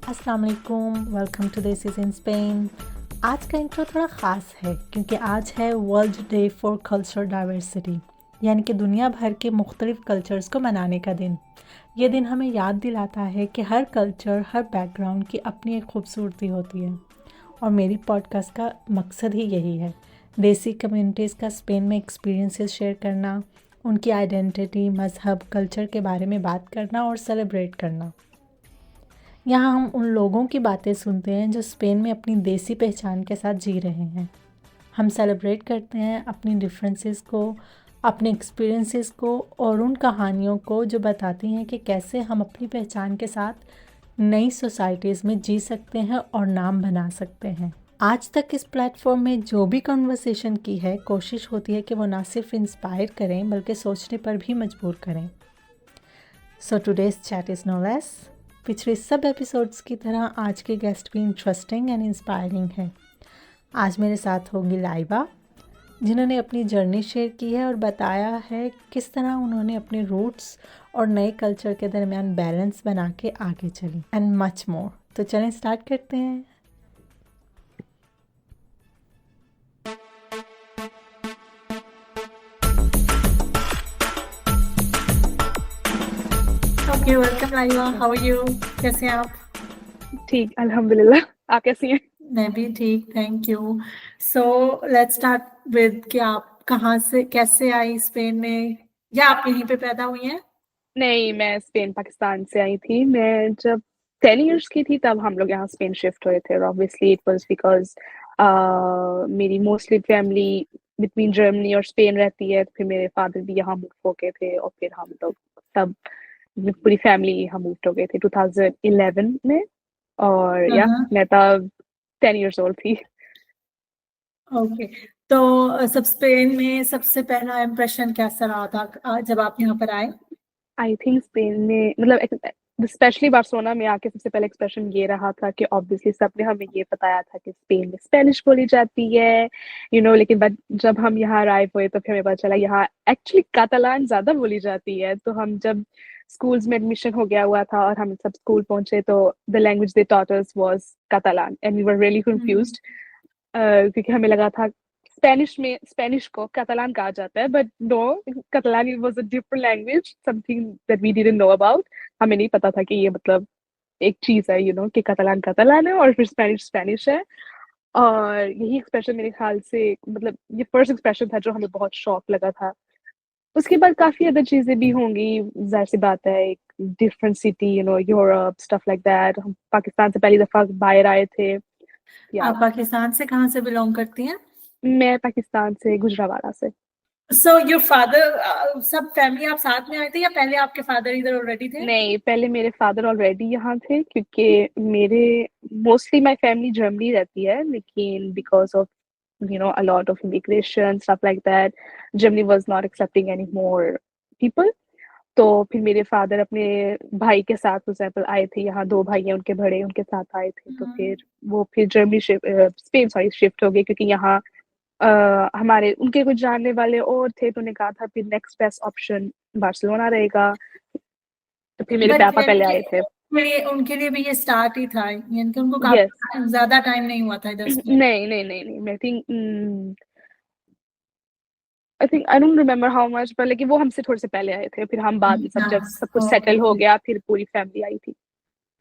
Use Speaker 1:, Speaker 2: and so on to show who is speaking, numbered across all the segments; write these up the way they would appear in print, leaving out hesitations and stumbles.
Speaker 1: अस्सलाम वालेकुम, welcome to this is in Spain. आज का इंट्रो थोड़ा ख़ास है क्योंकि आज है world day for cultural diversity, यानी कि दुनिया भर के मुख्तलिफ कल्चर्स को मनाने का दिन। ये दिन हमें याद दिलाता है कि हर कल्चर, हर बैकग्राउंड की अपनी एक खूबसूरती होती है। और मेरी पॉडकास्ट का मकसद ही यही है, देसी कम्युनिटीज़ का स्पेन में एक्सपीरियंसेस शेयर करना, उनकी आइडेंटिटी, मज़हब, कल्चर के बारे में बात करना और सेलिब्रेट करना। यहाँ हम उन लोगों की बातें सुनते हैं जो स्पेन में अपनी देसी पहचान के साथ जी रहे हैं। हम सेलिब्रेट करते हैं अपनी डिफरेंसेस को, अपने एक्सपीरियंसेस को और उन कहानियों को जो बताती हैं कि कैसे हम अपनी पहचान के साथ नई सोसाइटीज़ में जी सकते हैं और नाम बना सकते हैं। आज तक इस प्लेटफॉर्म में जो भी कन्वर्सेशन की है, कोशिश होती है कि वो ना सिर्फ इंस्पायर करें बल्कि सोचने पर भी मजबूर करें। So today's chat is no less. पिछले सब एपिसोड्स की तरह आज के गेस्ट भी इंटरेस्टिंग एंड इंस्पायरिंग है। आज मेरे साथ होंगी लाइबा, जिन्होंने अपनी जर्नी शेयर की है और बताया है किस तरह उन्होंने अपने रूट्स और नए कल्चर के दरमियान बैलेंस बना के आगे चली, एंड मच मोर। तो चलें स्टार्ट करते हैं। Okay, welcome Laiba, how are you? कैसे हैं आप?
Speaker 2: ठीक, अल्हम्दुलिल्लाह। आप कैसी हैं?
Speaker 1: मैं भी ठीक, thank you. So let's start with कि आप कहाँ से कैसे आई स्पेन में, या आप यहीं पे पैदा हुई हैं?
Speaker 2: नहीं, मैं स्पेन पाकिस्तान से आई थी। मैं जब 10 इयर्स की थी तब हम लोग यहाँ स्पेन शिफ्ट हुए थे और ऑब्वियसली इट वाज़ बिकॉज़ मेरी मोस्टली फैमिली बिटवीन जर्मनी और स्पेन रहती है, तो फिर मेरे फादर भी यहाँ मूव हो गए थे और फिर हम लोग तब पूरी फैमिली यहाँ मूव हो गए थे 2011 में। और या
Speaker 1: हाँ।
Speaker 2: मैं तब 10 इयर्स ओल्ड थी।
Speaker 1: ओके, तो सब स्पेन में सबसे पहला इम्प्रेशन कैसा रहा था जब आप यहाँ पर आए?
Speaker 2: आई थिंक स्पेन में मतलब स्पेशली बार्सिलोना में आके सबसे पहले एक्सप्रेशन ये रहा था कि ऑब्वियसली सबने हमें ये बताया था कि स्पेन में स्पेनिश बोली जाती है, लेकिन बट जब हम यहाँ अराइव हुए तो फिर हमें पता चला यहाँ एक्चुअली कातालान ज्यादा बोली जाती है। तो हम जब स्कूल्स में एडमिशन हो गया हुआ था और हम सब स्कूल पहुंचे तो the language they taught us was Catalan and we were really confused, क्योंकि हमें लगा था स्पेनिश में स्पेनिश को catalan कहा जाता है, but no, catalan was a different language, something that we didn't know about. हमें नहीं पता था कि ये मतलब एक चीज है, कि catalan catalan है और फिर स्पेनिश स्पेनिश है। और यही एक्सप्रेशन मेरे ख्याल से मतलब ये फर्स्ट एक्सप्रेशन था जो हमें बहुत शॉक लगा था। उसके बाद काफी अदर चीजें भी होंगी, जाहिर सी बात है, एक different city, Europe, stuff like that. हम पाकिस्तान से पहली दफा बाहर आए थे या
Speaker 1: आप पाकिस्तान से कहाँ से बिलोंग करती हैं?
Speaker 2: मैं पाकिस्तान से, गुजरावाला से।
Speaker 1: सो योर फादर, सब फैमिली आप साथ में आए थे या पहले आपके फादर इधर ऑलरेडी थे?
Speaker 2: नहीं, पहले मेरे फादर ऑलरेडी यहाँ थे क्योंकि मेरे मोस्टली माय फैमिली जर्मनी रहती है, लेकिन because of a lot of immigration stuff like that, Germany was not accepting any more people. तो फिर मेरे फादर अपने भाई के साथ फॉर एग्जाम्पल आए थे यहाँ, दो भाई हैं उनके बड़े, उनके साथ आए थे। तो फिर वो फिर जर्मनी स्पेन सॉरी शिफ्ट हो गए क्योंकि यहाँ हमारे उनके कुछ जानने वाले और थे, तो उन्होंने कहा था फिर नेक्स्ट बेस्ट ऑप्शन बार्सिलोना रहेगा। तो फिर मेरे
Speaker 1: बट
Speaker 2: पापा पहले आए थे।
Speaker 1: उनके लिए भी ये स्टार्ट ही था, यानी कि उनको
Speaker 2: यस।
Speaker 1: काफी ज्यादा टाइम नहीं हुआ था इधर स्पेन।
Speaker 2: नहीं नहीं नहीं नहीं, I think I don't remember how much, पर लेकिन वो हमसे थोड़े से पहले आए थे, फिर हम बाद में सब जब सब कुछ सेटल हो
Speaker 1: ओके।
Speaker 2: गया फिर पूरी फैमिली आई थी।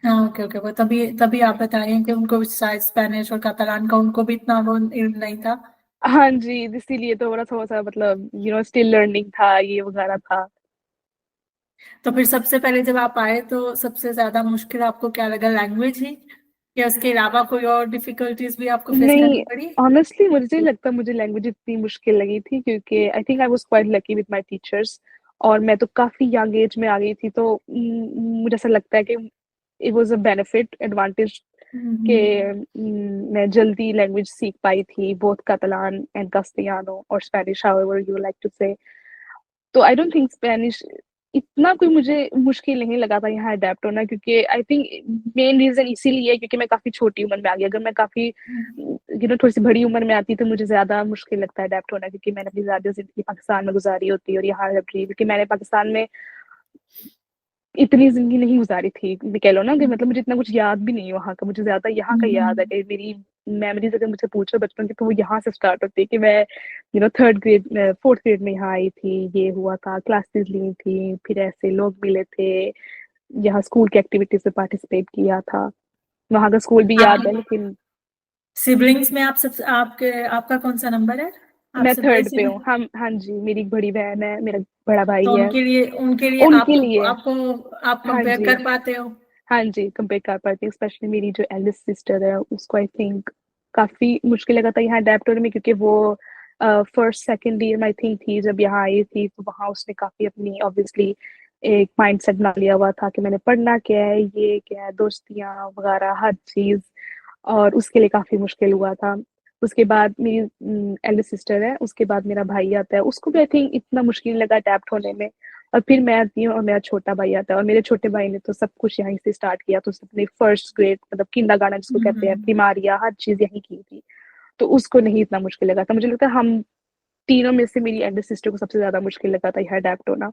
Speaker 1: हाँ, ओके ओके, वो तभी तभी आप बता रहे हैं कि उनको भी शायद स्पेनिश और कतालान का उनको भी इतना वो नहीं था।
Speaker 2: हाँ जी, इसीलिए तो थोड़ा सा मतलब स्टिल लर्निंग था, ये वगैरह था।
Speaker 1: तो फिर सबसे पहले जब आप आए तो सबसे ज्यादा मुश्किल आपको क्या लगा, लैंग्वेज ही, या उसके अलावा कोई और डिफिकल्टीज भी आपको फेस करनी
Speaker 2: नहीं,
Speaker 1: पड़ी?
Speaker 2: ऑनेस्टली मुझे नहीं लगता मुझे लैंग्वेज इतनी मुश्किल लगी थी, क्योंकि I think I was quite lucky with my teachers. और मैं तो काफी यंग एज में आ गई थी, तो मुझे ऐसा लगता है कि it was a benefit advantage कि
Speaker 1: हम्म।
Speaker 2: मैं जल्दी लैंग्वेज सीख पाई थी, बोथ catalan एंड castellano और Spanish, however you like to say. तो आई डोंट थिंक स्पेनिश इतना कोई मुझे मुश्किल नहीं लगा था यहाँ अडेप्ट होना, क्योंकि आई थिंक मेन रीजन इसीलिए है क्योंकि मैं काफी छोटी उम्र में आ गई। अगर मैं काफी थोड़ी सी बड़ी उम्र में आती तो मुझे ज्यादा मुश्किल लगता है अडेप्ट होना, क्योंकि मैंने अपनी ज्यादा जिंदगी पाकिस्तान में गुजारी होती और यहाँ जब रही, क्योंकि मैंने पाकिस्तान में इतनी ज़िंदगी नहीं गुज़ारी थी। मैं कह लो ना कि मतलब मुझे इतना कुछ याद भी नहीं है वहाँ का, मुझे ज़्यादा यहाँ का याद है
Speaker 1: हम्म।
Speaker 2: कि मेरी मेमोरीज़ अगर मुझसे पूछो बचपन की तो वो यहाँ से स्टार्ट होती है कि मैं 3rd ग्रेड 4th ग्रेड में यहाँ आई थी, ये हुआ था, क्लासेस ली थी, फिर ऐसे लोग मिले थे, यहाँ स्कूल की एक्टिविटीज़ में पार्टिसिपेट किया था। वहाँ का स्कूल भी याद है
Speaker 1: आपके
Speaker 2: लेकिन
Speaker 1: सिबलिंग्स में आप सब आपके आपका कौन सा नंबर है? आप
Speaker 2: मैं
Speaker 1: सब में
Speaker 2: 3rd
Speaker 1: से?
Speaker 2: पे हूँ। हम हाँ जी, मेरी एक बड़ी बहन है, मेरा बड़ा भाई
Speaker 1: तो
Speaker 2: है।
Speaker 1: उनके लिए
Speaker 2: उनके
Speaker 1: आपको
Speaker 2: लिए
Speaker 1: आपको आप
Speaker 2: हाँ
Speaker 1: कंपेयर
Speaker 2: जी।
Speaker 1: कर पाते हो?
Speaker 2: हाँ जी, कंपेयर कर पाती हूँ, स्पेशली मेरी जो एल्डेस्ट सिस्टर है, उसको आई थिंक काफ़ी मुश्किल लगा था यहाँ अडैप्ट होने में क्योंकि वो फर्स्ट सेकंड ईयर में आई थिंक थी जब यहाँ आई थी, तो वहाँ उसने काफ़ी अपनी ऑब्वियसली एक माइंडसेट बना लिया हुआ था कि मैंने पढ़ना क्या है, ये क्या है, दोस्तियाँ वगैरह हर चीज़, और उसके लिए काफ़ी मुश्किल हुआ था। उसके बाद मेरी एल्डर सिस्टर है, उसके बाद मेरा भाई आता है, उसको भी आई थिंक इतना मुश्किल लगा अडैप्ट होने में, और फिर मैं आती हूँ और मेरा छोटा भाई आता है, और मेरे छोटे भाई ने तो सब कुछ यहीं से स्टार्ट किया, तो उसने फर्स्ट ग्रेड मतलब किंडरगार्टन जिसको कहते हैं,
Speaker 1: हम्म।
Speaker 2: प्रिमारिया, हर चीज़ यहीं की थी। तो उसको नहीं इतना मुश्किल लगा था। मुझे लगता है हम तीनों में से मेरी एल्डर सिस्टर को सबसे ज़्यादा मुश्किल लगा था यहाँ अडैप्ट होना।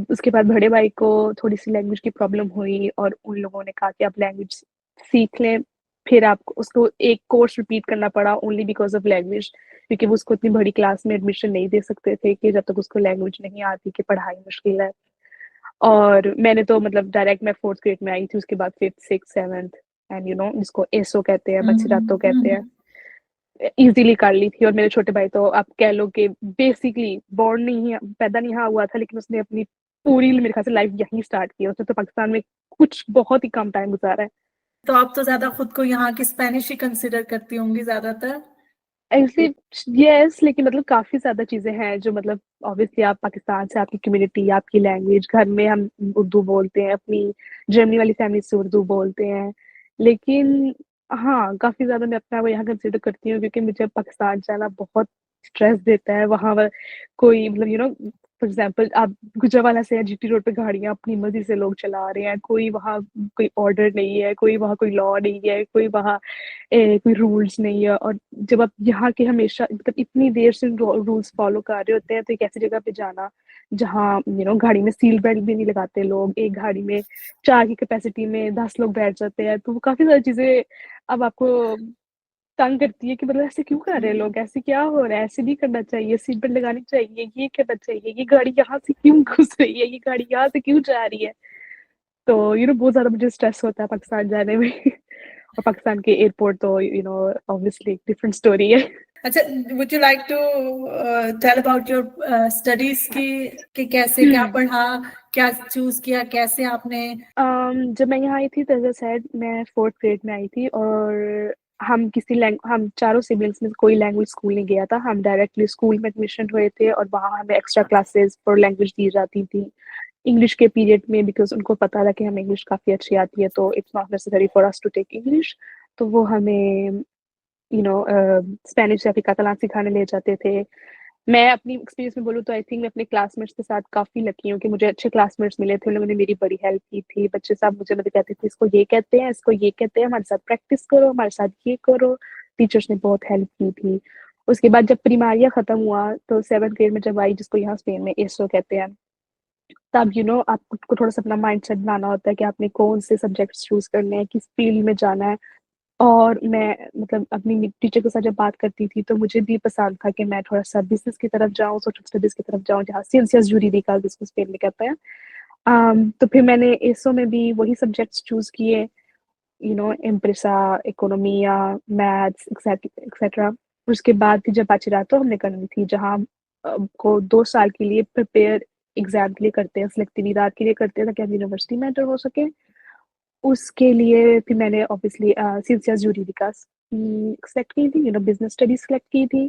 Speaker 2: उसके बाद बड़े भाई को थोड़ी-सी लैंग्वेज की प्रॉब्लम हुई और उन लोगों ने कहा कि आप लैंग्वेज सीख लें। फिर आपको उसको एक कोर्स रिपीट करना पड़ा ओनली बिकॉज़ ऑफ लैंग्वेज, क्योंकि वो उसको इतनी बड़ी क्लास में एडमिशन नहीं दे सकते थे कि जब तक उसको लैंग्वेज नहीं आती, कि पढ़ाई मुश्किल है। और मैंने तो मतलब डायरेक्ट मैं 4th ग्रेड में आई थी, उसके बाद 5th, 6th, 7th एंड जिसको एसओ कहते हैं, बच्चेदातो कहते हैं,
Speaker 1: हम्म।
Speaker 2: इज़िली कर ली थी। और मेरे छोटे भाई तो आप कह लो कि बेसिकली बॉर्न नहीं पैदा नहीं यहाँ हुआ था, लेकिन उसने अपनी पूरी मेरे ख़्याल से लाइफ़ यहीं स्टार्ट की है। उसने तो पाकिस्तान में कुछ बहुत ही कम टाइम गुज़ारा है।
Speaker 1: तो आप तो ज्यादा खुद को यहाँ की स्पेनिश ही कंसिडर करती होंगी ज्यादातर?
Speaker 2: ऐसे यस, लेकिन मतलब काफ़ी ज़्यादा चीज़ें हैं जो मतलब ऑब्वियसली आप पाकिस्तान से, आपकी कम्युनिटी, आपकी लैंग्वेज, घर में हम उर्दू बोलते हैं, अपनी जर्मनी वाली फैमिली से उर्दू बोलते हैं। लेकिन हाँ, काफ़ी ज़्यादा मैं अपने आप को यहाँ कंसिडर करती हूँ क्योंकि मुझे पाकिस्तान जाना बहुत स्ट्रेस देता है। वहाँ व कोई मतलब फॉर एग्ज़ाम्पल आप गुजरांवाला से या जीटी रोड पे गाड़ियाँ अपनी मर्ज़ी से लोग चला रहे हैं, कोई वहाँ कोई ऑर्डर नहीं है, कोई वहाँ कोई लॉ नहीं है, कोई वहाँ कोई रूल्स नहीं है। और जब आप यहाँ के हमेशा मतलब इतनी देर से रूल्स फॉलो कर रहे होते हैं, तो एक ऐसी जगह पे जाना जहाँ गाड़ी में सीट बेल्ट भी नहीं लगाते लोग, एक गाड़ी में 4 की कैपेसिटी में 10 लोग बैठ जाते हैं, तो वो काफ़ी सारी चीज़ें अब आपको तंग करती है कि मतलब ऐसे क्यों कर रहे हैं लोग, ऐसे क्या हो रहा है, ऐसे नहीं करना चाहिए, सीट बेल्ट लगानी चाहिए, ये करना चाहिए, ये गाड़ी यहाँ से क्यों घुस रही है, ये गाड़ी यहाँ से क्यों जा रही है। तो बहुत ज़्यादा मुझे स्ट्रेस होता है पाकिस्तान जाने में। और पाकिस्तान के एयरपोर्ट तो ऑब्वियसली एक डिफरेंट स्टोरी है।
Speaker 1: अच्छा, would you like to tell about your studies की कि कैसे क्या पढ़ा, क्या चूज किया, कैसे आपने?
Speaker 2: जब मैं यहाँ आई थी तो एज़ आई सेड मैं 4th ग्रेड में आई थी, और हम चारों सिबलिंग्स में कोई लैंग्वेज स्कूल नहीं गया था। हम डायरेक्टली स्कूल में एडमिशन हुए थे और वहाँ हमें एक्स्ट्रा क्लासेस फॉर लैंग्वेज दी जाती थी इंग्लिश के पीरियड में, बिकॉज़ उनको पता था कि हमें इंग्लिश काफ़ी अच्छी आती है, तो it's not necessary for us to take English. तो वो हमें स्पेनिश या फिर catalan सिखाने ले जाते थे। मैं अपनी एक्सपीरियंस में बोलूँ तो आई थिंक मैं अपने क्लासमेट्स के साथ काफ़ी लकी हूँ कि मुझे अच्छे क्लासमेट्स मिले थे। उन लोगों ने मेरी बड़ी हेल्प की थी। बच्चे सब मुझे मतलब कहते थे, इसको ये कहते हैं, इसको ये कहते हैं, हमारे साथ प्रैक्टिस करो, हमारे साथ ये करो। टीचर्स ने बहुत हेल्प की थी। उसके बाद जब प्रिमारिया खत्म हुआ तो 7th ग्रेड में जब आई, जिसको यहाँ स्पेन में एसो कहते हैं, तब आपको थोड़ा-सा अपना माइंडसेट बनाना होता है कि आपने कौन से सब्जेक्ट्स चूज़ करने हैं, किस फील्ड में जाना है। और मैं मतलब अपनी टीचर के साथ जब बात करती थी, तो मुझे भी पसंद था कि मैं थोड़ा-सा बिज़नेस की तरफ जाऊँ, सोशल स्टडीज़ की तरफ जाऊँ, जहाँ सिएंसियास जुrídicas जिसको स्पेन में कहते हैं। तो फिर मैंने एसो में भी वही सब्जेक्ट्स चूज़ किए, एम्प्रेसा, इकोनॉमिया, मैथ्स, एक्सेट्रा। उसके बाद फिर जब बाचिलरातो हमने करनी थी, जहाँ को 2 साल के लिए प्रिपेयर एग्ज़ाम के लिए करते हैं, सिलेक्टिविदाद के लिए करते हैं ताकि आप यूनिवर्सिटी में एंटर हो सकें। उसके लिए फिर मैंने ऑब्वियसली सिएंसियास जुrídicas सेलेक्ट की थी, बिज़नेस स्टडीज़ सेलेक्ट की थी।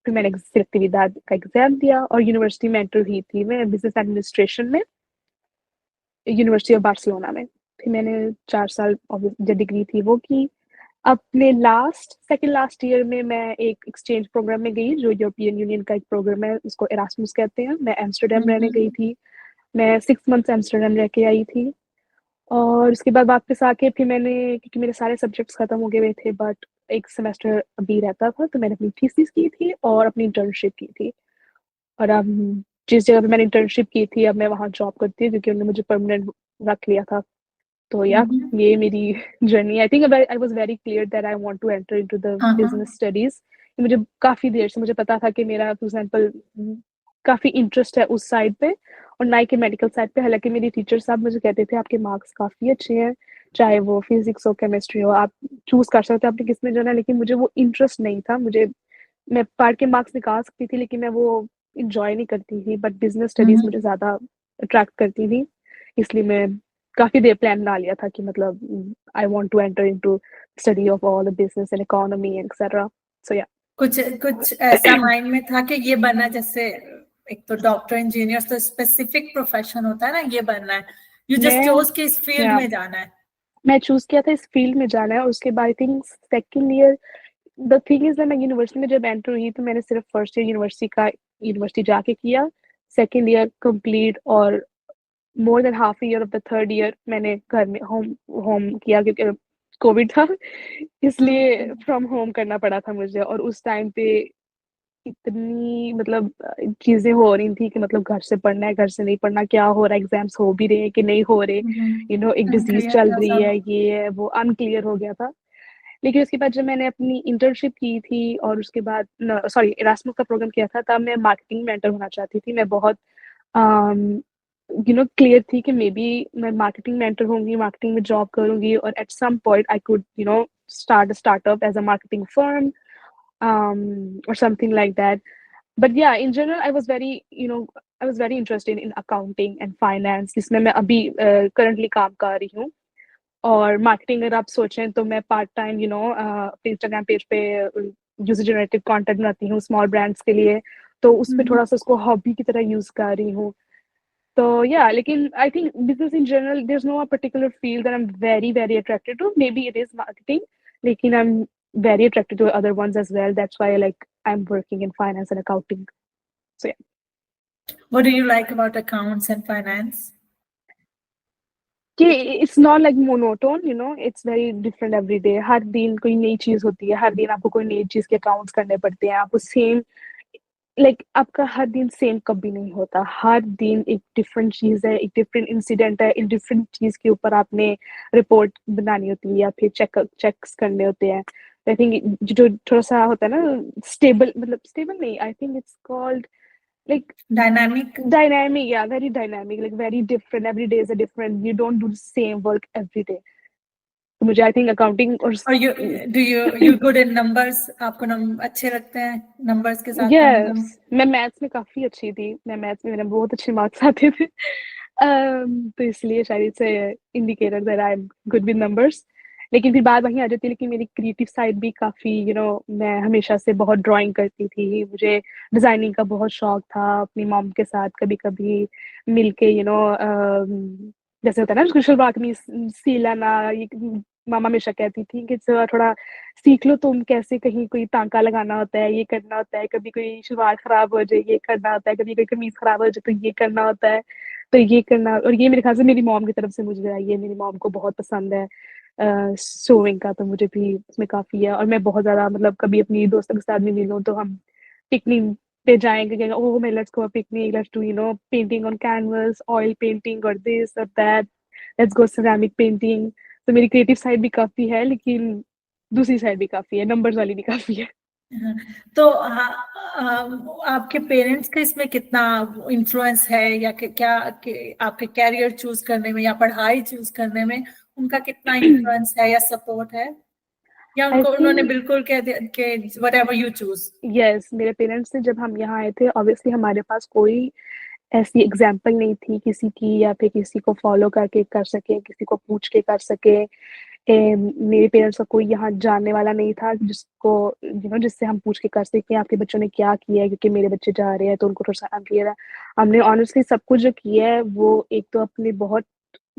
Speaker 2: फिर मैंने सिलेक्टिविदाद का एग्ज़ाम दिया और यूनिवर्सिटी में एंटर हुई थी मैं बिज़नेस एडमिनिस्ट्रेशन में, यूनिवर्सिटी ऑफ बार्सिलोना में। फिर मैंने 4 साल जो डिग्री थी वो की। अपने सेकंड लास्ट ईयर में मैं एक एक्सचेंज प्रोग्राम में गई, जो यूरोपियन यूनियन का एक प्रोग्राम है, उसको इरास्मुस कहते हैं। मैं एम्स्टर्डम रहने गई थी। मैं 6 मंथ्स एम्स्टर्डम रह के आई थी। और उसके बाद वापस आके फिर मैंने, क्योंकि मेरे सारे सब्जेक्ट्स खत्म हो गए हुए थे, बट एक सेमेस्टर अभी रहता था, तो मैंने अपनी थीसिस की थी और अपनी इंटर्नशिप की थी। और अब जिस जगह पे मैंने इंटर्नशिप की थी, अब मैं वहाँ जॉब करती हूँ क्योंकि उन्होंने मुझे परमानेंट रख लिया था। तो या
Speaker 1: हम्म।
Speaker 2: ये मेरी journey, I think I was very clear that I want to enter into the
Speaker 1: हाँ हाँ।
Speaker 2: Business studies. मुझे काफी देर से मुझे पता था कि मेरा फॉर एग्जांपल काफी इंटरेस्ट है उस साइड पे, और ना ही कि मेडिकल साइड पे। हालांकि मेरी टीचर साहब मुझे कहते थे आपके मार्क्स काफी अच्छे हैं, चाहे वो फिजिक्स हो केमिस्ट्री हो, आप चूज कर सकते हो आपने किस में जाना है। लेकिन मुझे वो इंटरेस्ट नहीं था। मुझे, मैं पढ़ के मार्क्स निकाल सकती थी लेकिन मैं वो इंजॉय नहीं करती थी, बट बिजनेस स्टडीज
Speaker 1: हम्म।
Speaker 2: मुझे ज्यादा अट्रैक्ट करती थी। इसलिए मैं काफी देर प्लान बना लिया था कि मतलब I want to enter into study of all the business and economy etcetera. So या
Speaker 1: कुछ कुछ ऐसा माइंड में था कि ये बनना, जैसे एक तो डॉक्टर इंजीनियर तो स्पेसिफिक प्रोफेशन होता है ना, ये बनना है, यू जस्ट
Speaker 2: मैं
Speaker 1: चोज कि इस फील्ड
Speaker 2: या
Speaker 1: में जाना है?
Speaker 2: मैं चूज किया था इस फील्ड में जाना है। और उसके बाद I think second year, the thing is मैं यूनिवर्सिटी में जब एंटर हुई तो मैंने सिर्फ फर्स्ट ईयर यूनिवर्सिटी जाके किया। सेकेंड ईयर कंप्लीट और more than half year of the third year मैंने घर में होम होम किया, क्योंकि कोविड था इसलिए
Speaker 1: हम्म।
Speaker 2: फ्रॉम होम करना पड़ा था मुझे। और उस टाइम पे इतनी मतलब चीजें हो रही थी कि मतलब घर से पढ़ना है, घर से नहीं पढ़ना, क्या हो रहा है, एग्जाम्स हो भी रहे हैं कि नहीं हो रहे, एक डिजीज
Speaker 1: अनक्लियर
Speaker 2: चल
Speaker 1: था
Speaker 2: रही
Speaker 1: सब।
Speaker 2: है, ये है वो, अनक्लियर हो गया था। लेकिन उसके बाद जब मैंने अपनी इंटर्नशिप की थी और उसके बाद सॉरी इरास्मस का प्रोग्राम किया था, तब मैं मार्केटिंग में एंटर होना चाहती थी। मैं बहुत क्लियर थी कि मे बी मैं मार्केटिंग में एंटर होंगी, मार्केटिंग में जॉब करूंगी, और at some point I could startup as a marketing firm or something like that. But yeah, in general, I was very interested in accounting and finance, जिसमें मैं अभी currently काम कर रही हूँ। और मार्केटिंग अगर आप सोचें तो मैं पार्ट टाइम अपने इंस्टाग्राम पेज पे यूजर जनरेटेड कंटेंट बनाती हूँ स्मॉल ब्रांड्स के लिए। तो उस पे थोड़ा सा उसको हॉबी की तरह यूज कर रही हूँ। तो या लेकिन I think business in general there is no particular field that I am very very attracted to. Maybe it is marketing, लेकिन I am very attracted to other ones as well. That's why like I'm working in finance and accounting. So yeah.
Speaker 1: What do you like about accounts and finance?
Speaker 2: It's not like monotone, it's very different every day. हर दिन कोई नई चीज होती है, हर दिन आपको कोई नई चीज के अकाउंट्स करने पड़ते हैं। आपको सेम आपका हर दिन सेम कभी नहीं होता। हर दिन एक डिफरेंट चीज है, एक डिफरेंट इंसिडेंट है, एक डिफरेंट चीज के ऊपर आपने रिपोर्ट बनानी होती है या फिर चेक्स करने होते हैं। आई थिंक जो थोड़ा सा होता है ना स्टेबल, मतलब स्टेबल नहीं, I think it's called like
Speaker 1: Dynamic?
Speaker 2: dynamic, yeah, very dynamic, like very different. Every day is a different, you don't do the same work every day. तो मुझे आई थिंक अकाउंटिंग और
Speaker 1: और you good in numbers? आपको अच्छे लगते हैं numbers के साथ काम
Speaker 2: यस,
Speaker 1: करना?
Speaker 2: मैं मैथ्स में काफी अच्छी थी। मैं मैथ्स में मेरे बहुत अच्छे मार्क्स आते थे। तो इसलिए शायद से indicator that I am good with numbers. लेकिन फिर बात वहीं आ जाती है। लेकिन मेरी क्रिएटिव साइड भी काफी मैं हमेशा से बहुत ड्राइंग करती थी। मुझे डिजाइनिंग का बहुत शौक था। अपनी मॉम के साथ कभी कभी मिलके जैसे होता है ना कुशल बाकनी सीलाना, ये मामा हमेशा कहती थी कि थोड़ा सीख लो तुम, कैसे कहीं कोई टांका लगाना होता है, ये करना होता है, कभी कोई सलवार खराब हो जाए ये करना होता है, कभी कोई कमीज खराब हो जाए तो ये करना होता है। तो ये करना, और ये मेरे ख्याल से मेरी मॉम की तरफ से मुझे आई है। मेरी मॉम को बहुत पसंद है सोविंग का, तो मुझे भी उसमें काफी है। और मैं बहुत ज्यादा मतलब कभी अपनी दोस्तों के साथ भी मिलूं तो हम पिकनिक पे जाएंगे, कहेंगे ओह मैं let's go picnic, let's do painting on canvas, oil painting और दिस और that, let's go ceramic painting. तो मेरी क्रिएटिव साइड भी काफी है, लेकिन दूसरी साइड भी काफी है, नंबर्स वाली भी काफी है।
Speaker 1: हाँ, तो आपके पेरेंट्स का इसमें कितना इन्फ्लुएंस है, या क्या आपके कैरियर चूज करने में या पढ़ाई चूज करने में उनका कितना इन्फ्लुएंस है या सपोर्ट है, या
Speaker 2: आई
Speaker 1: उनको उन्होंने
Speaker 2: थिंक
Speaker 1: बिल्कुल कह दिया कि व्हाटएवर यू चूज?
Speaker 2: यस, मेरे पेरेंट्स ने, जब हम यहाँ आए थे ऑब्वियसली हमारे पास कोई ऐसी एग्जाम्पल नहीं थी किसी की, या फिर किसी को फॉलो करके कर सके, किसी को पूछ के कर सके। मेरे पेरेंट्स का कोई यहाँ जानने वाला नहीं था जिसको जिससे हम पूछ के कर सके आपके बच्चों ने क्या किया है, क्योंकि मेरे बच्चे जा रहे हैं तो उनको थोड़ा सा अनक्लियर है। हमने ऑनेस्टली सब कुछ जो किया है वो एक तो अपने बहुत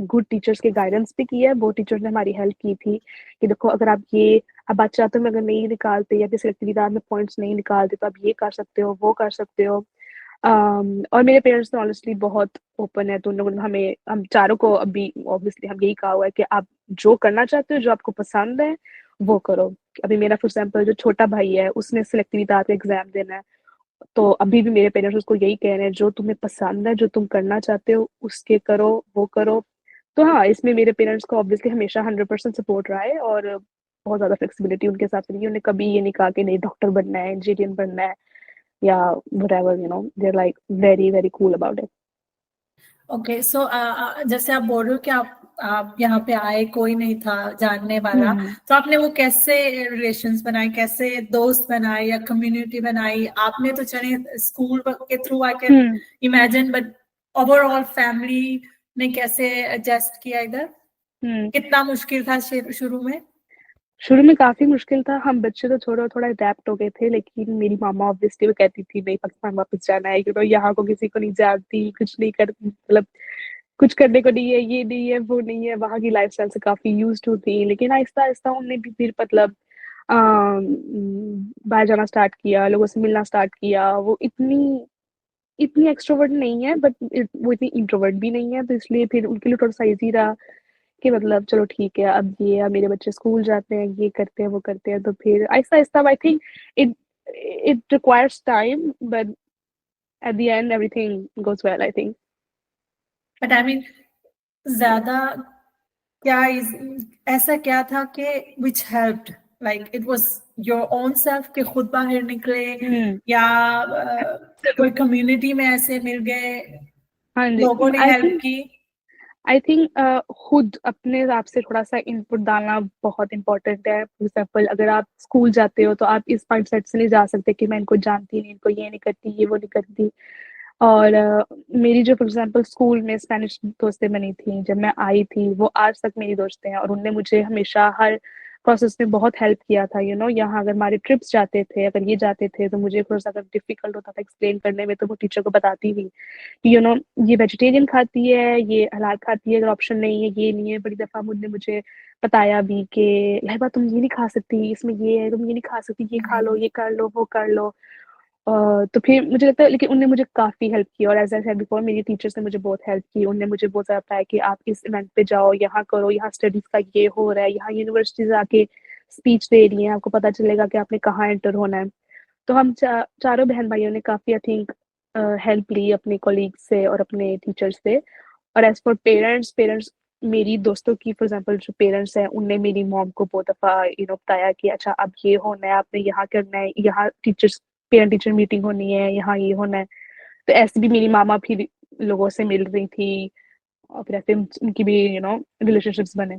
Speaker 2: गुड टीचर्स के गाइडेंस पे की है। वो टीचर्स ने हमारी हेल्प की थी कि देखो अगर आप ये अब बात चाहते हो, अगर नहीं निकालते या किसी एक्टिविटी में पॉइंट्स नहीं निकालते तो आप ये कर सकते हो, वो कर सकते हो। और मेरे पेरेंट्स तो ऑनेस्टली बहुत ओपन है, तो उन लोगों ने हम चारों को अभी ऑब्वियसली हम यही कहा हुआ है कि आप जो करना चाहते हो, जो आपको पसंद है वो करो। अभी मेरा फॉर एग्जाम्पल जो छोटा भाई है उसने सिलेक्टिविटी का एग्जाम देना है, तो अभी भी मेरे पेरेंट्स उसको यही कह रहे हैं जो तुम्हें पसंद है, जो तुम करना चाहते हो उसके करो, वो करो। तो हाँ, इसमें मेरे पेरेंट्स को ऑब्वियसली हमेशा 100% सपोर्ट रहा है, और बहुत ज़्यादा फ्लेक्सिबिलिटी उनके हिसाब से नहीं, उन्होंने कभी ये नहीं कहा कि नहीं डॉक्टर बनना है, इंजीनियर बनना है, या whatever, they are like very very cool about it.
Speaker 1: Okay, so जैसे आप बोल रहे हो कि आप यहाँ पे आए, कोई नहीं था जानने वाला,
Speaker 2: हम्म।
Speaker 1: तो आपने वो कैसे रिलेशंस बनाए, कैसे दोस्त बनाए या कम्युनिटी बनाई? आपने तो चले स्कूल के through, I can
Speaker 2: hmm.
Speaker 1: Imagine, but overall family ने कैसे एडजस्ट किया इधर?
Speaker 2: हम्म।
Speaker 1: कितना मुश्किल था शुरू में?
Speaker 2: शुरू में काफी मुश्किल था, हम बच्चे तो छोड़ो थोड़ा अडेप्ट हो गए थे, लेकिन मेरी मामा ऑब्वियसली वो कहती थी नहीं पाकिस्तान वापस जाना है, क्योंकि यहाँ को किसी को नहीं जानती, कुछ नहीं कर, मतलब कुछ करने को नहीं है, ये नहीं है, वो नहीं है, वहाँ की लाइफस्टाइल से काफी यूज्ड टू थी। लेकिन आहिस्ता आहिस्ता उनने भी फिर मतलब बाहर जाना स्टार्ट किया, लोगों से मिलना स्टार्ट किया। वो इतनी इतनी एक्सट्रोवर्ट नहीं है, बट वो इतनी इंट्रोवर्ट भी नहीं है, तो इसलिए फिर उनके लिए थोड़ा सा इजी रहा कि मतलब चलो ठीक है, अब ये अब मेरे बच्चे स्कूल जाते हैं, ये करते हैं, वो करते हैं, तो फिर आहिस्ता आहिस्ता I think it it requires time, but at the end everything goes well, I think.
Speaker 1: But I mean, ज्यादा क्या ऐसा क्या था कि which helped, like it was your own self के खुद बाहर निकले,
Speaker 2: हम्म।
Speaker 1: या कोई कम्युनिटी में ऐसे मिल गए,
Speaker 2: हाँ जी।
Speaker 1: लोगों ने
Speaker 2: आई
Speaker 1: हेल्प
Speaker 2: थिंक
Speaker 1: की?
Speaker 2: आई थिंक खुद अपने हिसाब से थोड़ा सा इनपुट डालना बहुत इंपॉर्टेंट है। फॉर एग्जाम्पल, अगर आप स्कूल जाते हो तो आप इस माइंडसेट से नहीं जा सकते कि मैं इनको जानती नहीं, इनको ये नहीं करती, ये वो नहीं करती। और मेरी जो फॉर एग्जाम्पल स्कूल में स्पेनिश दोस्तें बनी थी जब मैं आई थी, वो आज तक मेरी दोस्तें हैं, और उनने मुझे हमेशा हर प्रोसेस में बहुत हेल्प किया था। यहाँ अगर हमारे ट्रिप्स जाते थे, अगर ये जाते थे, तो मुझे थोड़ा सा अगर डिफिकल्ट होता था एक्सप्लेन करने में, तो वो टीचर को बताती थी कि ये वेजिटेरियन खाती है, ये हलाल खाती है, अगर ऑप्शन नहीं है, ये नहीं है। बड़ी दफा उनने मुझे बताया भी कि लहबा तुम ये नहीं खा सकती, इसमें ये है, तुम ये नहीं खा सकती, ये खा लो, ये कर लो, वो कर लो। तो फिर मुझे लगता है, लेकिन उनने मुझे काफी हेल्प की, और एज आई सेड बिफोर, मेरी टीचर्स ने मुझे बहुत हेल्प की। उनने मुझे बहुत ज्यादा बताया कि आप इस इवेंट पे जाओ, यहाँ करो, यहाँ स्टडीज का ये हो रहा है, यहाँ यूनिवर्सिटीज आके स्पीच दे रही है, आपको पता चलेगा कि आपने कहाँ एंटर होना है। तो हम चारों बहन भाइयों ने काफी आई थिंक हेल्प ली अपने कॉलीग से और अपने टीचर से। और एज फॉर पेरेंट्स, मेरी दोस्तों की फॉर एग्जांपल जो पेरेंट्स हैं, उनने मेरी मॉम को बहुत दफा बताया कि अच्छा अब ये होना है, आपने यहाँ करना है, यहाँ टीचर्स पेरेंट टीचर मीटिंग होनी है, यहाँ ये होना है। तो ऐसे भी मेरी मामा फिर लोगों से मिल रही थी, और फिर ऐसे उनकी भी रिलेशनशिप्स बने।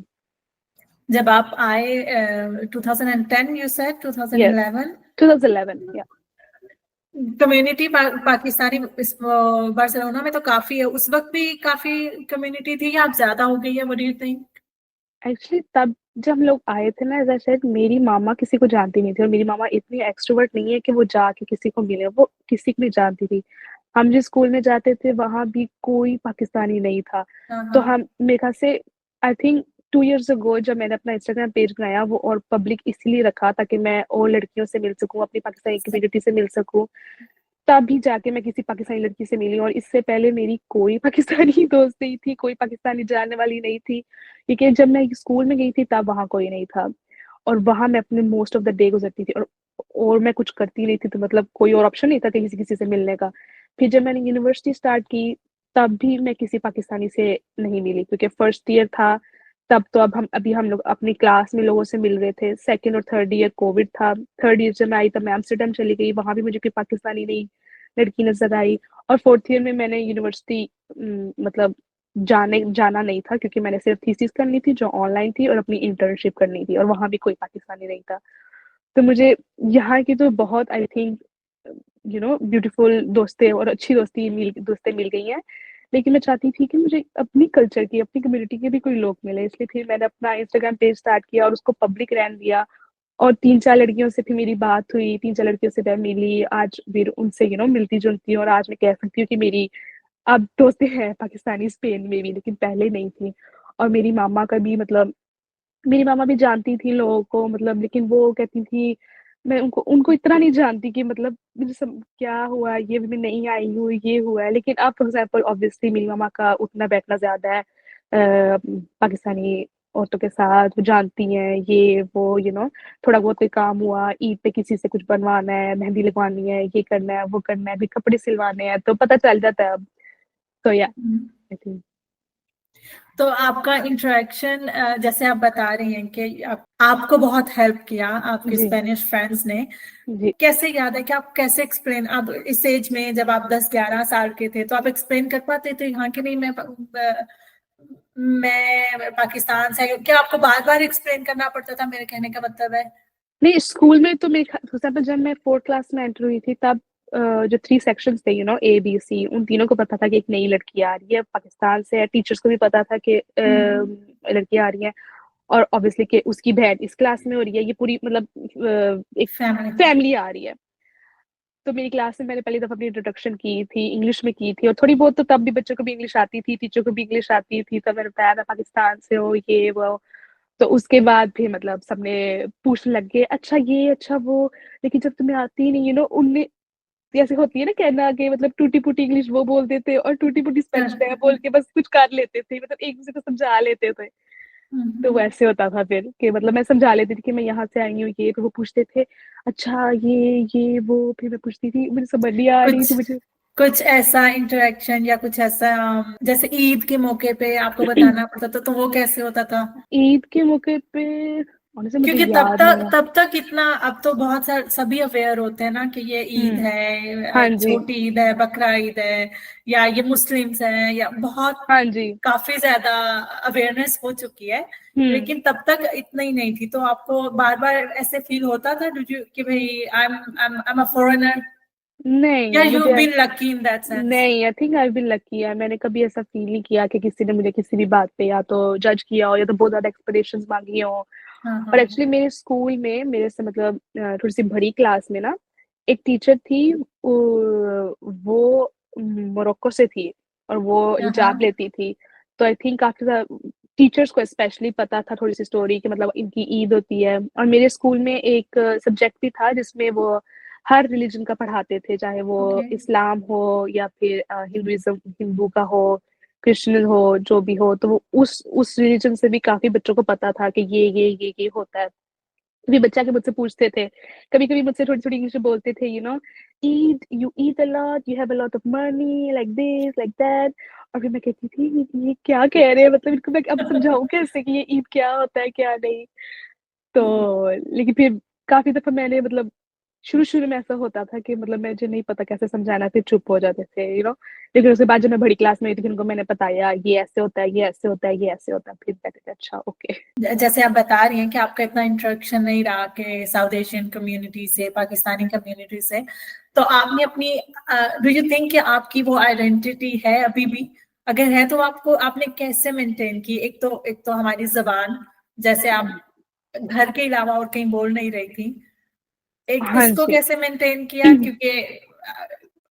Speaker 1: जब आप आए 2010, यू सेड
Speaker 2: यस,
Speaker 1: 2011,
Speaker 2: 2011 या।
Speaker 1: कम्युनिटी पाकिस्तानी बार्सिलोना में तो काफी है, उस वक्त भी काफी कम्युनिटी थी, या आप ज्यादा हो गई है? What do you think?
Speaker 2: Actually तब जब हम लोग आए थे ना, एज आई सेड, मेरी मामा किसी को जानती नहीं थी, और मेरी मामा इतनी एक्सट्रोवर्ट नहीं है कि वो जाके किसी को मिले, वो किसी को नहीं जानती थी। हम जिस स्कूल में जाते थे वहां भी कोई पाकिस्तानी नहीं था।
Speaker 1: हाँ
Speaker 2: तो
Speaker 1: हाँ।
Speaker 2: हम मेरे ख्याल से आई थिंक 2 years ago जब मैंने अपना इंस्टाग्राम पेज बनाया, वो और पब्लिक इसीलिए रखा ताकि मैं और लड़कियों से मिल सकूं, अपनी पाकिस्तानी कम्युनिटी से मिल सकूं। तभी जाके मैं किसी पाकिस्तानी लड़की से मिली, और इससे पहले मेरी कोई पाकिस्तानी दोस्त नहीं थी, कोई पाकिस्तानी जानने वाली नहीं थी, क्योंकि जब मैं स्कूल में गई थी तब वहाँ कोई नहीं था। और वहां मैं अपने मोस्ट ऑफ द डे गुजरती थी, और मैं कुछ करती नहीं थी, तो मतलब कोई और ऑप्शन नहीं था कि किसी किसी से मिलने का। फिर जब मैंने यूनिवर्सिटी स्टार्ट की, तब भी मैं किसी पाकिस्तानी से नहीं मिली, क्योंकि फर्स्ट ईयर था तब। तो अब हम लोग अपनी क्लास में लोगों से मिल रहे थे। सेकेंड और थर्ड ईयर कोविड था। थर्ड ईयर जब मैं आई तब मैं एम्स्टर्डम चली गई, वहां भी मुझे कोई पाकिस्तानी नहीं लड़की नजर आई। और फोर्थ ईयर में मैंने यूनिवर्सिटी मतलब जाना नहीं था, क्योंकि मैंने सिर्फ थीसिस करनी थी जो ऑनलाइन थी, और अपनी इंटर्नशिप करनी थी, और वहां भी कोई पाकिस्तानी नहीं था। तो मुझे यहाँ की तो बहुत आई थिंक ब्यूटीफुल दोस्तें और अच्छी दोस्तें मिल गई हैं। लेकिन मैं चाहती थी कि मुझे अपनी कल्चर की, अपनी कम्युनिटी के भी कोई लोग मिले, इसलिए फिर मैंने अपना इंस्टाग्राम पेज स्टार्ट किया और उसको पब्लिक रहने दिया। और 3-4 लड़कियों से फिर मेरी बात हुई, 3-4 लड़कियों से मैं मिली, आज फिर उनसे मिलती जुलती हूँ, और आज मैं कह सकती हूँ कि मेरी अब दोस्तें हैं पाकिस्तानी स्पेन में भी, लेकिन पहले नहीं थी। और मेरी मामा का भी मतलब, मेरी मामा भी जानती थी लोगों को, मतलब लेकिन वो कहती थी मैं उनको उनको इतना नहीं जानती कि मतलब मुझे सब क्या हुआ, ये भी मैं नहीं आई हूँ, ये हुआ है। लेकिन अब फॉर एग्जाम्पल ऑब्वियसली मेरी मामा का उठना बैठना ज्यादा है पाकिस्तानी औरतों के साथ, वो जानती हैं ये वो थोड़ा बहुत कोई काम हुआ, ईद पे किसी से कुछ बनवाना है, मेहंदी लगवानी है, ये करना है, वो करना है, भी कपड़े सिलवाने हैं, तो पता चल जाता है अब। तो या आई थिंक।
Speaker 1: तो आपका इंटरेक्शन जैसे आप बता रही हैं कि आपको बहुत हेल्प किया आपके
Speaker 2: जी,
Speaker 1: स्पेनिश फ्रेंड्स ने,
Speaker 2: जी।
Speaker 1: कैसे याद है कि आप कैसे एक्सप्लेन, आप इस एज में जब आप 10-11 साल के थे तो आप एक्सप्लेन कर पाते थे हाँ कि नहीं मैं पाकिस्तान से, क्या आपको बार बार एक्सप्लेन करना पड़ता था, मेरे कहने का मतलब है?
Speaker 2: नहीं, स्कूल में तो मेरे फॉर एग्जाम्पल जब मैं 4th क्लास में एंटर हुई थी तब जो 3 सेक्शंस थे ए बी सी, उन तीनों को पता था कि एक नई लड़की आ रही है पाकिस्तान से। टीचर्स को भी पता था कि लड़की आ रही है, और ऑब्वियसली कि उसकी बहन इस क्लास में हो रही है। ये पूरी मतलब एक
Speaker 1: फैमिली।
Speaker 2: फैमिली आ रही है। तो मेरी क्लास में मैंने पहली दफा अपनी इंट्रोडक्शन की थी, इंग्लिश में की थी, और थोड़ी बहुत तो तब भी बच्चों को भी इंग्लिश आती थी, टीचर को भी इंग्लिश आती थी। तब मैंने बताया मैं पाकिस्तान से हूँ, ये वो। तो उसके बाद फिर मतलब सबने पूछने लग गए, अच्छा ये, अच्छा वो। लेकिन जब तुम्हें आती ही नहीं, उनने जैसे होती है ना कहना कि मतलब टूटी फूटी इंग्लिश वो बोलते थे और टूटी फूटी स्पेनिश में बोल के बस कुछ कर लेते थे, मतलब एक दूसरे को समझा लेते थे। तो
Speaker 1: हम्म।
Speaker 2: वैसे होता था फिर कि मतलब मैं समझा लेती थी कि मैं यहाँ से आई हूँ, ये। तो वो पूछते थे अच्छा ये वो, फिर मैं पूछती थी, मुझे समझ नहीं आ रही
Speaker 1: कुछ
Speaker 2: थी मुझे।
Speaker 1: कुछ ऐसा इंटरेक्शन या कुछ ऐसा जैसे ईद के मौके पे आपको बताना पड़ता था, तो वो कैसे होता था?
Speaker 2: ईद के मौके पे ऑनेस्टली मुझे
Speaker 1: क्योंकि
Speaker 2: याद नहीं है।
Speaker 1: तब तक इतना, अब तो बहुत सारे सभी अवेयर होते हैं ना कि ये ईद
Speaker 2: हम्म। हाँ
Speaker 1: है,
Speaker 2: जी।
Speaker 1: छोटी ईद है, बकरा ईद है, या ये मुस्लिम्स है, या बहुत
Speaker 2: हाँ जी।
Speaker 1: काफी ज्यादा अवेयरनेस हो चुकी है।
Speaker 2: हम्म।
Speaker 1: लेकिन तब तक इतना ही नहीं थी, तो आपको बार बार ऐसे फील होता था कि भाई आई एम अ फॉरेनर, या
Speaker 2: नहीं
Speaker 1: यू
Speaker 2: मुझे
Speaker 1: been lucky in that sense?
Speaker 2: नहीं, I think I been lucky है। मैंने कभी ऐसा फील नहीं किया कि किसी ने मुझे किसी भी बात पे या तो जज किया हो या तो बहुत ज्यादा एक्सपेक्टेशंस मांगी हो।
Speaker 1: हाँ
Speaker 2: और
Speaker 1: हाँ।
Speaker 2: एक्चुअली मेरे स्कूल में मेरे से मतलब थोड़ी सी बड़ी क्लास में ना एक टीचर थी, वो मोरक्को से थी और वो
Speaker 1: हाँ
Speaker 2: हिजाब
Speaker 1: हाँ।
Speaker 2: लेती थी। तो आई थिंक काफी ज्यादा टीचर्स को स्पेशली पता था थोड़ी सी स्टोरी कि मतलब इनकी ईद होती है। और मेरे स्कूल में एक सब्जेक्ट भी था जिसमें वो हर रिलीजन का पढ़ाते थे, चाहे वो
Speaker 1: ओके।
Speaker 2: इस्लाम हो या फिर हिंदुइज्म, हिंदू का हो, क्रिश्चियन हो, जो भी हो। तो वो उस रिलीजन से भी काफी बच्चों को पता था कि ये होता है। भी बच्चा के मुझसे पूछते थे, कभी कभी मुझसे थोड़ी थोड़ी इंग्लिश में बोलते थे, eat, you eat a lot, you have a lot of money, like this like that. और फिर मैं कहती थी ये क्या कह रहे हैं, मतलब इनको मैं अब समझाऊं कैसे कि ये ईद क्या होता है क्या नहीं। तो लेकिन फिर काफी दफा मैंने मतलब शुरू शुरू में ऐसा होता था कि मतलब मुझे नहीं पता कैसे समझाना, फिर चुप हो जाते थे लेकिन उसके बाद जब मैं बड़ी क्लास में हुई थी फिर उनको मैंने बताया ये ऐसे होता है, ये ऐसे होता है, ये ऐसे होता है, फिर कहते थे अच्छा ओके।
Speaker 1: जैसे आप बता रही हैं कि आपका इतना इंटरेक्शन नहीं रहा कि साउथ एशियन कम्युनिटी से, पाकिस्तानी कम्युनिटी से, तो आपने अपनी, डू यू थिंक कि आपकी वो आइडेंटिटी है अभी भी? अगर है तो आपको, आपने कैसे मेंटेन की? एक तो हमारी जबान, जैसे आप घर के अलावा और कहीं बोल नहीं रही थी, एक
Speaker 2: हाँ
Speaker 1: इसको
Speaker 2: जी।
Speaker 1: कैसे मेंटेन किया? क्योंकि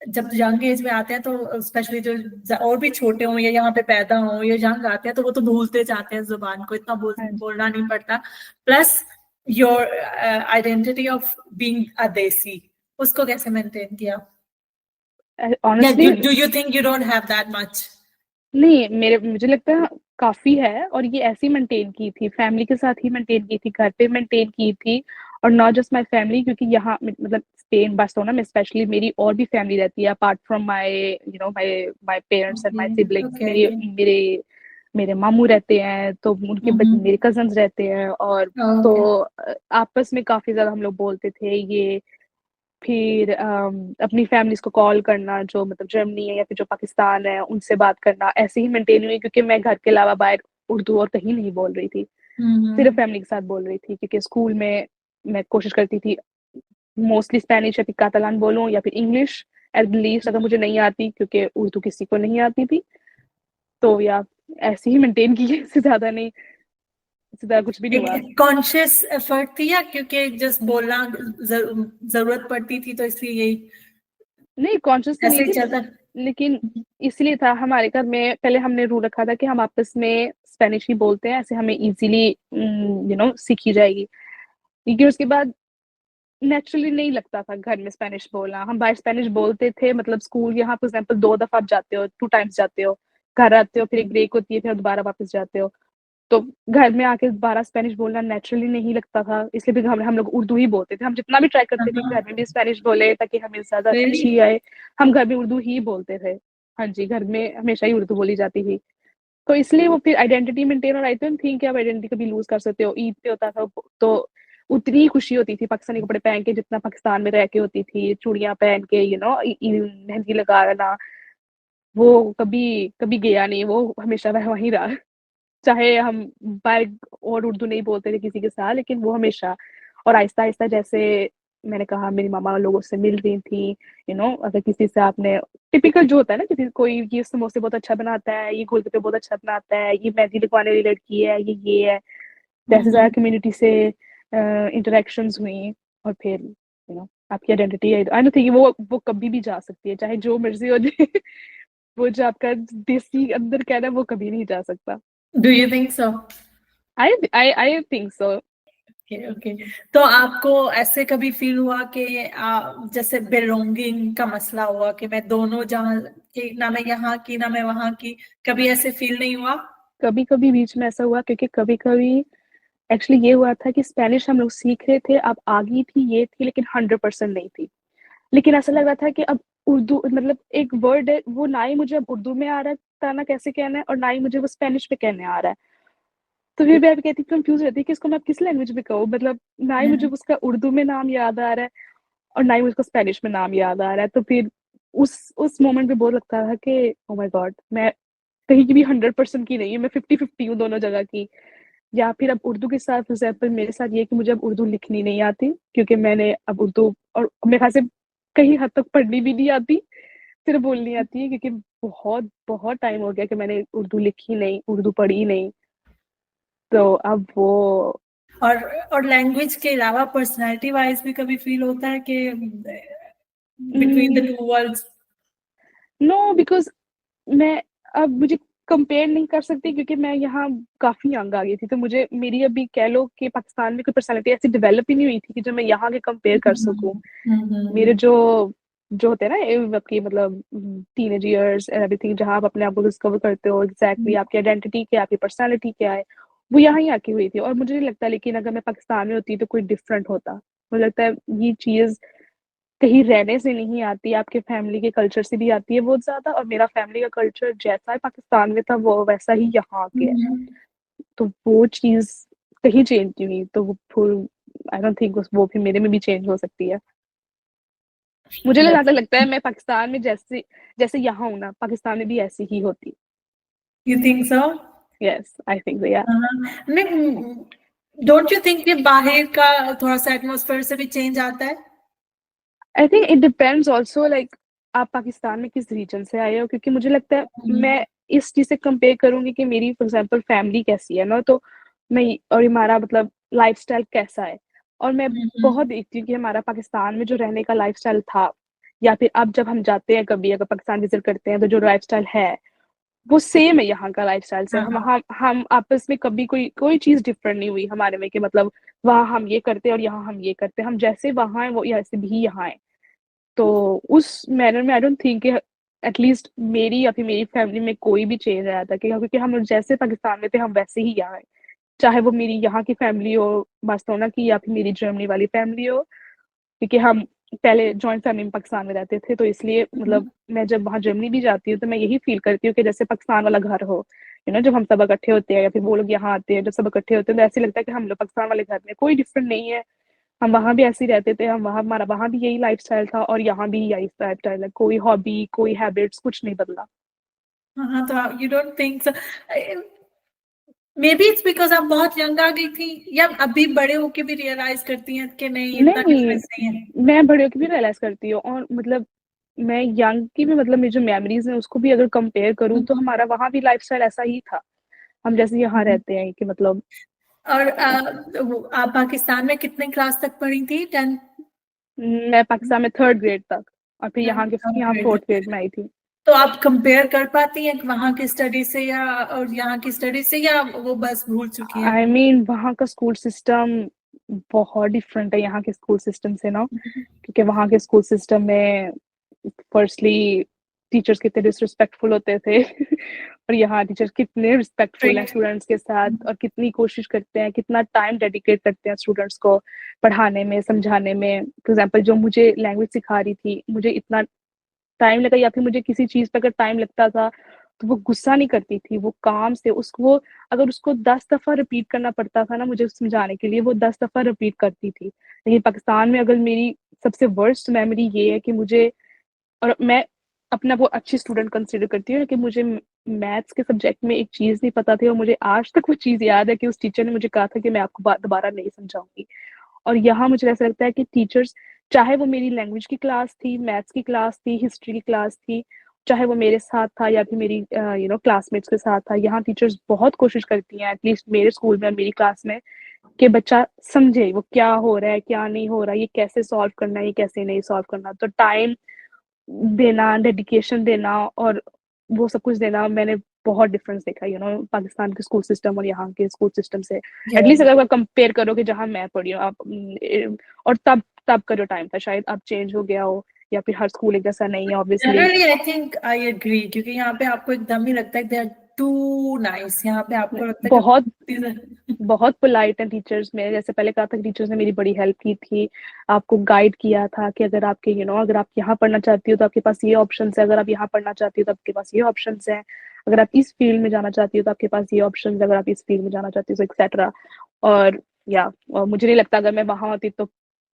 Speaker 1: जब यंग एज में आते हैं तो स्पेशली जो और भी छोटे हों या यहाँ पे पैदा हों या यंग आते हैं, तो वो तो भूलते जाते हैं जुबान को, इतना
Speaker 2: हाँ जी।
Speaker 1: बोलना नहीं पड़ता। Plus your identity of being a देसी, उसको कैसे मेंटेन किया? या
Speaker 2: honestly
Speaker 1: do you think you don't have that much?
Speaker 2: नहीं, मेरे मुझे लगता है काफी है, और ये ऐसी मेंटेन की थी, फैमिली के साथ ही मेंटेन की थी, घर पे मेंटेन की थी। और नॉट जस्ट माय फैमिली, क्योंकि यहाँ मतलब स्पेन बार्सिलोना में स्पेशली मेरी और भी फैमिली रहती है apart from my my my parents and
Speaker 1: okay
Speaker 2: my siblings.
Speaker 1: Okay
Speaker 2: मेरे
Speaker 1: ओके।
Speaker 2: मेरे मेरे मामू रहते हैं, तो उनके मेरे कजन्स रहते हैं। और तो
Speaker 1: ओके।
Speaker 2: आपस में काफी ज्यादा हम लोग बोलते थे ये। फिर अपनी फैमिलीज को कॉल करना जो मतलब जर्मनी है या फिर जो पाकिस्तान है, उनसे बात करना ऐसे ही मेंटेन हुई, क्योंकि मैं घर के अलावा बाहर उर्दू और कहीं नहीं बोल रही थी, सिर्फ फैमिली के साथ बोल रही थी। क्योंकि स्कूल में मैं कोशिश करती थी मोस्टली स्पेनिश या फिर कातालान बोलूं या फिर इंग्लिश एट लीस्ट, अगर मुझे नहीं आती, क्योंकि उर्दू किसी को नहीं आती थी। तो या ऐसे ही मेंटेन की है, इससे ज्यादा नहीं, इससे ज्यादा कुछ भी नहीं हुआ।
Speaker 1: एक कॉन्शियस एफर्ट थी, या क्योंकि जस्ट बोलना जरूरत पड़ती थी तो इसलिए यही
Speaker 2: नहीं, कॉन्शियस तो नहीं
Speaker 1: ऐसे ही
Speaker 2: थी,
Speaker 1: चलता?
Speaker 2: लेकिन इसलिए था हमारे घर में पहले हमने रूल रखा था कि हम आपस में स्पेनिश ही बोलते हैं, ऐसे हमें इजीली सीखी जाएगी। लेकिन उसके बाद नेचुरली नहीं लगता था घर में स्पेनिश बोलना। हम बाहर स्पेनिश बोलते थे, मतलब स्कूल यहाँ फॉर एग्जाम्पल 2 दफा आप जाते हो, 2 टाइम्स जाते हो, घर आते हो, फिर एक ब्रेक होती है, फिर दोबारा वापस जाते हो। तो घर में आके दोबारा स्पेनिश बोलना नेचुरली नहीं लगता था, इसलिए भी हम लोग उर्दू ही बोलते थे। हम जितना भी ट्राई करते थे घर में भी स्पेनिश बोले ताकि हमें ज्यादा
Speaker 1: रियली?
Speaker 2: अच्छी आए, हम घर में उर्दू ही बोलते थे। हाँ जी, घर में हमेशा ही उर्दू बोली जाती थी। तो इसलिए वो फिर आइडेंटिटी मेंटेन, और आई डोंट थिंक कि आप आइडेंटिटी कभी लूज कर सकते हो। ईद पे होता था तो उतनी ही खुशी होती थी पाकिस्तानी कपड़े पहन के जितना पाकिस्तान में रह के होती थी, चूड़ियां पहन के, मेहंदी लगाना। वो कभी कभी गया नहीं, वो हमेशा वह वहीं रहा। चाहे हम बाहर और उर्दू नहीं बोलते थे किसी के साथ, लेकिन वो हमेशा। और आहिस्ता आहिस्ता जैसे मैंने कहा, मेरी मामा लोगों से मिल रही थी, अगर किसी से आपने टिपिकल जो होता है ना, किसी कोई ये समोसे बहुत अच्छा बनाता है, ये गोलगप्पे बहुत अच्छा बनाता है, ये मेहंदी लिखवाने वाली लड़की है, ये है। जैसे ज़्यादा कम्युनिटी से इंटरेक्शंस हुई, और फिर आपकी आइडेंटिटी, आई डोंट थिंक वो कभी भी जा सकती है, चाहे जो मर्जी हो जाए। वो जो आपका देसी अंदर कहना है, वो कभी नहीं जा सकता।
Speaker 1: Do you think so?
Speaker 2: I think so.
Speaker 1: Okay. तो आपको ऐसे कभी फील हुआ कि जैसे बिलोंगिंग का मसला हुआ कि मैं दोनों जहाँ की, ना मैं यहाँ की ना मैं वहाँ की, कभी ऐसे फील नहीं हुआ?
Speaker 2: कभी कभी बीच में ऐसा हुआ, क्योंकि कभी कभी एक्चुअली ये हुआ था कि स्पेनिश हम लोग सीख रहे थे, अब आ गई थी ये थी, लेकिन 100% नहीं थी। लेकिन ऐसा लग रहा था कि अब उर्दू, मतलब एक वर्ड है वो, ना ही मुझे अब उर्दू में आ रहा था ना कैसे कहना है, और ना ही मुझे वो स्पेनिश में कहने आ रहा है। तो फिर मैं कहती, कंफ्यूज रहती कि इसको मैं किस लैंग्वेज में कहूँ, मतलब ना ही मुझे उसका उर्दू में नाम याद आ रहा है, और ना ही मुझको स्पेनिश में नाम याद आ रहा है। तो फिर उस मोमेंट पे बहुत लगता था कि ओ माय गॉड, मैं कहीं की भी 100% की नहीं हूँ, मैं 50-50 हूँ दोनों जगह की। या फिर अब उर्दू के साथ, फॉर एग्जाम्पल मेरे साथ ये है कि मुझे अब उर्दू लिखनी नहीं आती, क्योंकि मैंने अब उर्दू, और मेरे ख्याल से कहीं हद तक पढ़नी भी नहीं आती, सिर्फ बोलनी आती है, क्योंकि बहुत बहुत टाइम हो गया कि मैंने उर्दू लिखी नहीं, उर्दू पढ़ी नहीं। तो अब वो
Speaker 1: और लैंग्वेज के अलावा पर्सनालिटी वाइज भी कभी फील होता है कि between the two worlds?
Speaker 2: No, because मैं अब मुझे कंपेयर नहीं कर सकती, क्योंकि मैं यहाँ काफी यंग आ गई थी, तो मुझे मेरी अभी कह लो कि पाकिस्तान में कोई पर्सनालिटी ऐसी डेवलप ही नहीं हुई थी कि जो मैं यहाँ के कंपेयर कर सकूं। मेरे जो जो होते हैं ना आपकी, मतलब टीनेज इयर्स एंड एवरीथिंग, जहाँ आप अपने आप को डिस्कवर करते हो एग्जैक्टली आपकी आइडेंटिटी क्या है, आपकी पर्सनालिटी क्या है, वो यहाँ ही आकी हुई थी। और मुझे नहीं लगता, लेकिन अगर मैं पाकिस्तान में होती तो कोई डिफरेंट होता। मुझे लगता है ये चीज कहीं रहने से नहीं आती, आपके फैमिली के कल्चर से भी आती है बहुत ज्यादा। और मेरा फैमिली का कल्चर जैसा है पाकिस्तान में था, वो वैसा ही यहाँ के है। तो वो चीज कहीं चेंज नहीं हुई, तो वो फुल, आई डोंट थिंक वो भी मेरे में भी चेंज हो सकती है। मुझे ज्यादा लगता है मैं पाकिस्तान में जैसे जैसे यहाँ हूँ ना, पाकिस्तान में भी ऐसी ही होती।
Speaker 1: You think so?
Speaker 2: Yes, I think या।
Speaker 1: नहीं, डोंट यू थिंक कि बाहर का थोड़ा सा एटमॉस्फेयर से भी चेंज आता है?
Speaker 2: I think it depends also, like आप पाकिस्तान में किस रीजन से आए हो, क्योंकि मुझे लगता है मैं इस चीज से कंपेयर करूंगी कि मेरी फॉर एग्जांपल फैमिली कैसी है ना, तो मैं, और हमारा मतलब लाइफस्टाइल कैसा है। और मैं बहुत देखती हूँ कि हमारा पाकिस्तान में जो रहने का लाइफस्टाइल था, या फिर अब जब हम जाते हैं कभी अगर पाकिस्तान विजिट करते हैं, तो जो लाइफस्टाइल है वो सेम है यहाँ का लाइफस्टाइल से। हम आपस में कभी कोई कोई चीज डिफरेंट नहीं हुई हमारे में, कि मतलब वहाँ हम ये करते हैं और यहाँ हम ये करते हैं, हम जैसे वहाँ हैं वो ऐसे भी यहाँ है। तो उस मैनर में आई डोंट थिंक एटलीस्ट मेरी या फिर मेरी फैमिली में कोई भी चेंज आया था, क्योंकि हम जैसे पाकिस्तान में थे हम वैसे ही यहाँ हैं। चाहे वो मेरी यहाँ की फैमिली हो बार्सिलोना की, या फिर मेरी जर्मनी वाली फैमिली हो, क्योंकि हम पहले जॉइंट फैमिली में पाकिस्तान में रहते थे, तो इसलिए मतलब मैं जब वहाँ जर्मनी भी जाती हूँ तो मैं यही फील करती हूँ कि जैसे पाकिस्तान वाला घर हो। जब हम सब इकट्ठे होते हैं, या फिर वो लोग यहाँ आते हैं, जब सब इकट्ठे होते हैं, तो ऐसे लगता है कि हम लोग पाकिस्तान वाले घर में, कोई डिफरेंट नहीं है। हम वहां भी ऐसे ही रहते थे, हम वहां हमारा वहां भी यही लाइफस्टाइल था, और यहाँ भी यही लाइफस्टाइल है, कोई हॉबी कोई हैबिट्स कुछ नहीं बदला।
Speaker 1: हाँ, तो you don't think so? May be it's because आप बहुत यंग आ गई थी, या अभी बड़े होके भी रियलाइज करती हैं कि नहीं इतना
Speaker 2: नहीं,
Speaker 1: डिफरेंस नहीं है?
Speaker 2: मैं बड़े होकर भी रियलाइज करती हूँ, और मतलब मैं यंग की भी, मतलब मेरी जो मेमोरीज है उसको भी अगर कंपेयर करूँ, तो हमारा वहां भी लाइफस्टाइल ऐसा ही था, हम जैसे यहाँ रहते हैं कि मतलब।
Speaker 1: और आप पाकिस्तान में कितने क्लास तक पढ़ी थी? 10?
Speaker 2: मैं पाकिस्तान में 3rd ग्रेड तक, और फिर यहाँ 4th ग्रेड में आई थी।
Speaker 1: तो आप कंपेयर कर पाती हैं वहां की स्टडी से या और यहाँ की स्टडी से, या वो बस भूल चुकी हैं?
Speaker 2: आई मीन वहाँ का स्कूल सिस्टम बहुत डिफरेंट है यहाँ के स्कूल सिस्टम से ना, क्योंकि वहाँ के स्कूल सिस्टम में फर्स्टली टीचर्स कितने डिसरिस्पेक्टफुल होते थे और यहाँ टीचर्स कितने रिस्पेक्टफुल हैं
Speaker 1: स्ट्रिक्ट।
Speaker 2: स्टूडेंट्स के साथ, और कितनी कोशिश करते हैं, कितना टाइम डेडिकेट करते हैं स्टूडेंट्स को पढ़ाने में, समझाने में। फॉर एग्जाम्पल जो मुझे लैंग्वेज सिखा रही थी, मुझे इतना टाइम लगा, या फिर मुझे किसी चीज पर अगर टाइम लगता था, तो वो गुस्सा नहीं करती थी, वो काम से उसको अगर उसको 10 दफ़ा रिपीट करना पड़ता था ना मुझे समझाने के लिए, वो 10 दफ़ा रिपीट करती थी। लेकिन पाकिस्तान में अगर मेरी सबसे वर्स्ट मेमोरी ये है कि मुझे और मैं अपने आप को अच्छी स्टूडेंट कंसिडर करती हूँ कि मुझे मैथ्स के सब्जेक्ट में एक चीज़ नहीं पता थी और मुझे आज तक वो चीज़ याद है कि उस टीचर ने मुझे कहा था कि मैं आपको दोबारा नहीं समझाऊँगी। और यहाँ मुझे ऐसा लगता है कि टीचर्स चाहे वो मेरी लैंग्वेज की क्लास थी, मैथ्स की क्लास थी, हिस्ट्री की क्लास थी, चाहे वो मेरे साथ था या फिर मेरी क्लासमेट्स के साथ था, यहाँ टीचर्स बहुत कोशिश करती हैं एटलीस्ट मेरे स्कूल में और मेरी क्लास में कि बच्चा समझे वो क्या हो रहा है, क्या नहीं हो रहा है, ये कैसे सॉल्व करना है, ये कैसे नहीं सॉल्व करना। तो टाइम देना, डेडिकेशन देना और वो सब कुछ देना मैंने बहुत डिफरेंस देखा पाकिस्तान के स्कूल सिस्टम और यहाँ के स्कूल सिस्टम से। At least
Speaker 1: Yes.
Speaker 2: अगर आप कंपेयर करो कि जहाँ मैं पढ़ी हूँ आप और तब तब का जो टाइम था शायद अब चेंज हो गया हो या फिर हर स्कूल एक जैसा नहीं है obviously.
Speaker 1: Generally, I think I agree क्योंकि यहाँ पे आपको एकदम ही लगता है कि they are too nice. यहाँ पे आपको लगता है
Speaker 2: बहुत
Speaker 1: कि
Speaker 2: बहुत पोलाइट हैं टीचर्स में। जैसे पहले कहा था कि टीचर्स ने मेरी बड़ी हेल्प की थी, आपको गाइड किया था कि अगर आपके अगर आप यहाँ पढ़ना चाहती हो तो आपके पास ये ऑप्शंस है, अगर आप यहाँ पढ़ना चाहती हो तो आपके पास ये ऑप्शंस हैं, अगर आप इस फील्ड में जाना चाहती हो तो आपके पास ये ऑप्शंस है, अगर आप इस फील्ड में जाना चाहती हो एक्सेट्रा। और और मुझे नहीं लगता अगर मैं वहाँ होती तो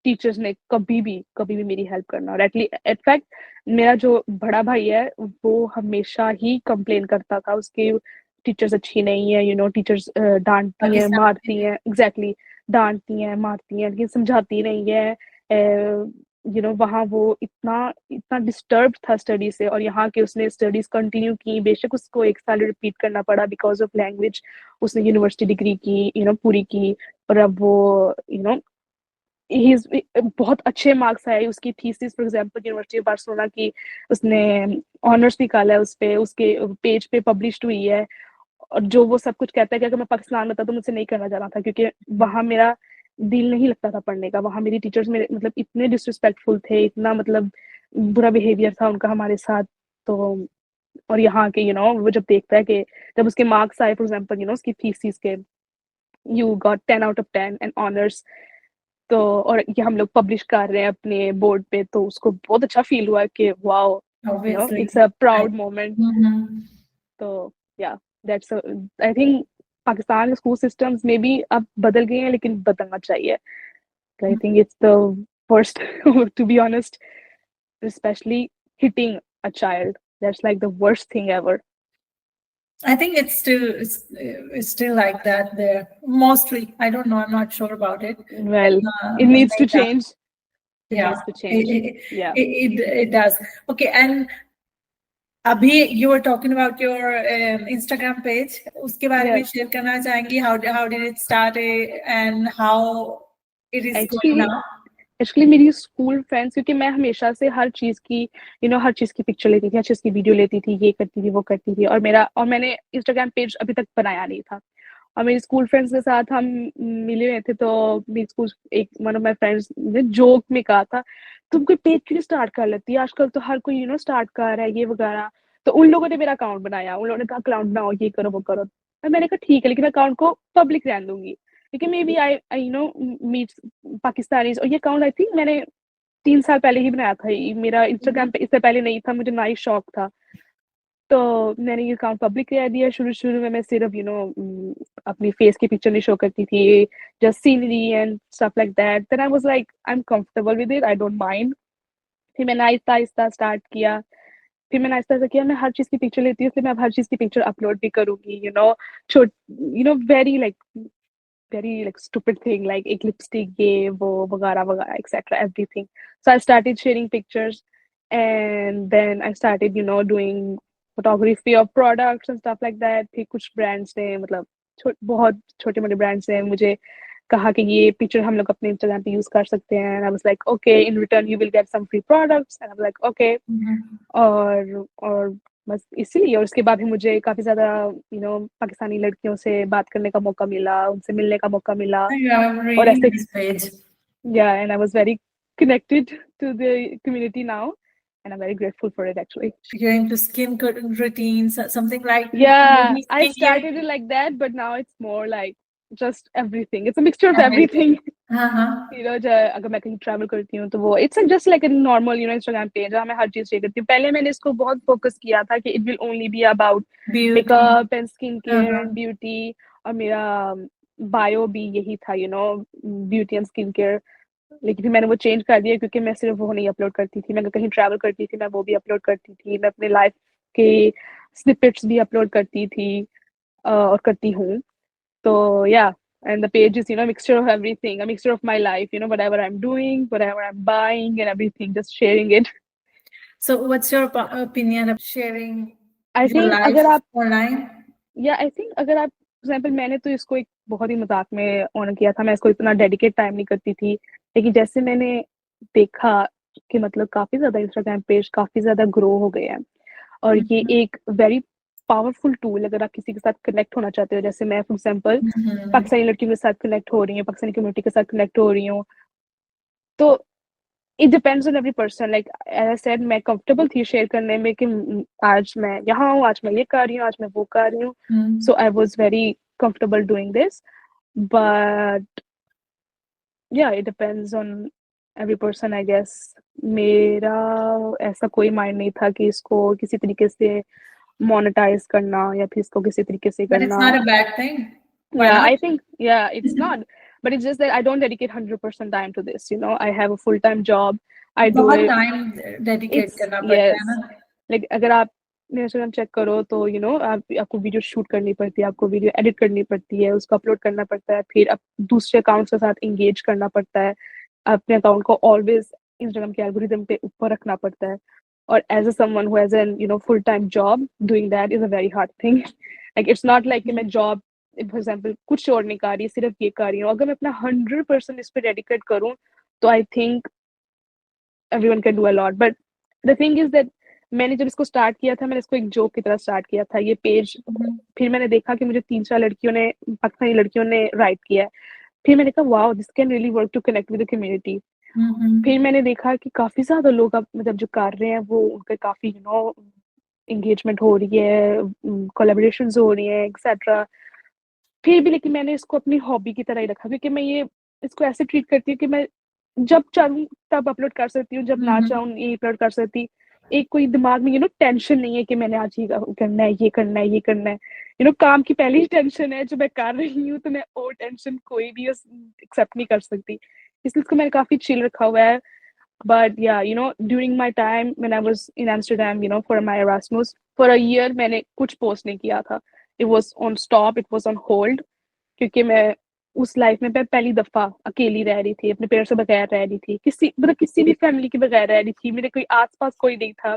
Speaker 2: टीचर्स ने कभी भी मेरी हेल्प करना। और इनफैक्ट मेरा जो बड़ा भाई है वो हमेशा ही कंप्लेन करता था उसके टीचर्स अच्छी नहीं है, टीचर्स डांटती हैं,
Speaker 1: पाकिस्तान
Speaker 2: मारती हैं, एग्जैक्टली डांटती हैं, मारती हैं, लेकिन समझाती नहीं है। वहाँ वो इतना इतना डिस्टर्ब था स्टडी से और यहाँ के उसने स्टडीज कंटिन्यू की, बेशक उसको 1 साल रिपीट करना पड़ा बिकॉज ऑफ लैंग्वेज। उसने यूनिवर्सिटी डिग्री की पूरी की और अब वो ही बहुत अच्छे मार्क्स आए उसकी thesis for example university of Barcelona की। उसने ऑनर्स निकाला है, उस पे उसके पेज पे पब्लिश्ड हुई है। और जो वो सब कुछ कहता है कि अगर मैं पाकिस्तान में होता तो मुझसे नहीं करना चाहना था क्योंकि वहाँ मेरा दिल नहीं लगता था पढ़ने का। वहाँ मेरी टीचर्स मेरे मतलब इतने डिसरिस्पेक्टफुल थे, इतना मतलब बुरा बिहेवियर था उनका हमारे साथ। तो और यहाँ के वो जब देखता है कि जब उसके मार्क्स आए फॉर एग्जांपल उसकी थीसिस के you got 10 out of 10 and honours, तो और ये हम लोग पब्लिश कर रहे हैं अपने बोर्ड पे, तो उसको बहुत अच्छा फील हुआ कि wow
Speaker 1: obviously.
Speaker 2: It's a proud moment.
Speaker 1: Mhm.
Speaker 2: तो या दैट्स आई थिंक पाकिस्तान के स्कूल सिस्टम्स में भी अब बदल गए हैं लेकिन बदलना चाहिए। I think it's the first to be honest, especially hitting a child, that's like the worst thing ever.
Speaker 1: I think it's still like that there. Mostly, I don't know. I'm not sure about it.
Speaker 2: Well, it needs to change. It
Speaker 1: Yeah,
Speaker 2: needs to change. Yeah.
Speaker 1: it does. Okay, and अभी you were talking about your Instagram page. उसके बारे में
Speaker 2: Yes.
Speaker 1: share करना चाहेंगी? How did it start and how it is going now?
Speaker 2: Actually मेरी school friends, क्योंकि मैं हमेशा से हर चीज़ की हर चीज़ की पिक्चर लेती थी, हर चीज़ की वीडियो लेती थी, ये करती थी, वो करती थी, और मैंने इंस्टाग्राम पेज अभी तक बनाया नहीं था। और मेरी स्कूल फ्रेंड्स के साथ हम मिले हुए थे, तो मेरी स्कूल एक वन ऑफ माय फ्रेंड्स ने जोक में कहा था, तुम कोई पेज क्यों स्टार्ट कर लेती है, आजकल तो हर कोई स्टार्ट कर रहा है ये वगैरह। तो उन लोगों ने मेरा अकाउंट बनाया, उन लोगों ने कहा अकाउंट बनाओ, ये करो, वो करो। तो मैंने कहा ठीक है, लेकिन मैं अकाउंट को पब्लिक रहने दूंगी क्योंकि maybe I meet Pakistanis. और ये अकाउंट आई थिंक मैंने 3 साल पहले ही बनाया था। मेरा इंस्टाग्राम पे इससे पहले नहीं था, मुझे ना ही शौक था। तो मैंने ये अकाउंट पब्लिक कर दिया। शुरू में मैं सिर्फ अपनी फेस की पिक्चर नहीं शो करती थी, just scenery and stuff like that. Then I was like I am comfortable with it, I don't mind. फिर मैंने आहिस्ता आहिस्ता स्टार्ट किया। फिर मैंने आहिस्ता आहिस्ता किया, मैं हर चीज़ की पिक्चर लेती हूँ, इसलिए मैं अब हर चीज़ की पिक्चर अपलोड भी करूँगी। छोट very like stupid thing like एक lipstick ये वो वगैरह वगैरह etc everything. So I started sharing pictures and then I started doing photography of products and stuff like that. फिर कुछ brands ने मतलब बहुत छोटे मोटे brands ने मुझे कहा कि ये पिक्चर हम लोग अपने इंस्टाग्राम पे यूज कर सकते हैं। and I was like okay, in return you will get some free products and I was like okay. और बस इसीलिए, और उसके बाद भी मुझे काफ़ी ज़्यादा पाकिस्तानी लड़कियों से बात करने का मौका मिला, उनसे मिलने का मौका मिला। और ऐसे and I was very connected to the community now and I'm very grateful for it actually.
Speaker 1: You're into skin routines, something like
Speaker 2: Yeah,
Speaker 1: maybe
Speaker 2: I
Speaker 1: skincare.
Speaker 2: started it like that, but now it's more like just everything. It's a mixture of
Speaker 1: Amazing.
Speaker 2: everything.
Speaker 1: हाँ हाँ.
Speaker 2: अगर मैं कहीं travel करती हूँ तो वो it's just like a normal Instagram page जहाँ मैं हर चीज शेयर करती हूँ. पहले मैंने इसको बहुत फोकस किया था कि it will only be about
Speaker 1: beauty.
Speaker 2: Makeup and skin
Speaker 1: हाँ
Speaker 2: केयर
Speaker 1: हाँ.
Speaker 2: And beauty. और मेरा बायो भी यही था, ब्यूटी एंड स्किन केयर. लेकिन फिर मैंने वो चेंज कर दिया क्योंकि मैं सिर्फ वो नहीं अपलोड करती थी. मैं अगर कहीं ट्रैवल करती थी मैं वो भी अपलोड करती थी. मैं अपने लाइफ के स्निपेट्स भी अपलोड करती थी और करती हूँ. So yeah, and the page is, a mixture of everything, a mixture of my life, whatever I'm doing, whatever I'm buying and everything, just sharing it.
Speaker 1: So what's your opinion of sharing
Speaker 2: I
Speaker 1: your
Speaker 2: think
Speaker 1: life
Speaker 2: अगर आप
Speaker 1: online?
Speaker 2: I think अगर आप example, मैंने तो इसको एक बहुत ही मजाक में ऑन किया था. मैं इसको इतना डेडिकेट टाइम नहीं करती थी. लेकिन जैसे मैंने देखा कि मतलब काफी ज्यादा इंस्टाग्राम पेज काफी ज्यादा ग्रो हो गए हैं और ये
Speaker 1: हम्म.
Speaker 2: एक वेरी पावरफुल टूल अगर आप किसी के साथ कनेक्ट होना चाहते हो. जैसे मैं फॉर एग्जाम्पल
Speaker 1: हम्म.
Speaker 2: पाकिस्तानी लड़कियों के साथ कनेक्ट हो रही हूँ, पाकिस्तानी कम्युनिटी के साथ कनेक्ट हो रही हूँ. तो it depends on every person. Like as I said, मैं कंफर्टेबल थी शेयर करने में कि आज मैं यहाँ हूँ, आज मैं ये कर रही हूँ, आज मैं वो कर रही हूँ.
Speaker 1: Hmm.
Speaker 2: So I was very comfortable doing this. But yeah it depends on every person I guess. मेरा ऐसा कोई माइंड नहीं था कि इसको किसी तरीके से मोनेटाइज करना या फिर इसको किसी तरीके से
Speaker 1: But it's
Speaker 2: करना.
Speaker 1: not a bad thing. Why
Speaker 2: Yeah,
Speaker 1: not?
Speaker 2: I think, yeah, it's not. But it's just that I don't dedicate 100% time to this. I have a full-time job. I do
Speaker 1: बहुत
Speaker 2: it.
Speaker 1: Time dedicate
Speaker 2: It's,
Speaker 1: करना पड़ता है
Speaker 2: yes.
Speaker 1: ना.
Speaker 2: Like, अगर आप मेरा Instagram check करो तो आपको वीडियो शूट करनी पड़ती है, आपको वीडियो एडिट करनी पड़ती है, उसको अपलोड करना पड़ता है, फिर आप दूसरे अकाउंट्स के साथ इंगेज करना पड़ता है, अपने अकाउंट को ऑलवेज इंस्टाग्राम के एल्गोरिदम पे ऊपर रखना पड़ता है. और as a someone who has an full time job, doing that is a very hard thing. Like it's not like कि मैं जॉब फॉर एग्जाम्पल कुछ और नहीं कर रही, सिर्फ ये कर रही हूँ. अगर मैं अपना 100% इस पर डेडिकेट करूँ तो I think everyone can do a lot. But the thing is that मैंने जब इसको स्टार्ट किया था, मैंने इसको एक जोक की तरह स्टार्ट किया था ये पेज. फिर मैंने देखा कि मुझे 3-4 लड़कियों ने, पाकिस्तानी लड़कियों ने राइट किया है. फिर मैंने कहा wow, this can really work to connect with the community. फिर मैंने देखा कि काफी ज्यादा लोग अब मतलब जो कर रहे हैं वो उनके काफी एंगेजमेंट हो रही है, कोलैबोरेशंस हो रही है, एक्सेट्रा. फिर भी लेकिन मैंने इसको अपनी हॉबी की तरह ही रखा क्योंकि मैं ये इसको ऐसे ट्रीट करती हूँ कि मैं जब चाहूँ तब अपलोड कर सकती हूँ, जब ना चाहूँ ये अपलोड कर सकती. एक कोई दिमाग में टेंशन नहीं है कि मैंने आज ये करना है, ये करना है, ये करना है. काम की पहली ही टेंशन है जो मैं कर रही हूँ, तो मैं और टेंशन कोई भी एक्सेप्ट नहीं कर सकती. इसलिए इसको मैंने काफी चिल रखा हुआ है. But yeah, during my time when I was in Amsterdam, for my Erasmus, for a year मैंने कुछ पोस्ट नहीं किया था. It was on stop, it was on hold. क्योंकि मैं उस लाइफ में मैं पहली दफा अकेली रह रही थी, अपने पेरेंट्स से बगैर रह रही थी, किसी भी फैमिली के बगैर रह रही थी. मेरे कोई आसपास कोई नहीं था.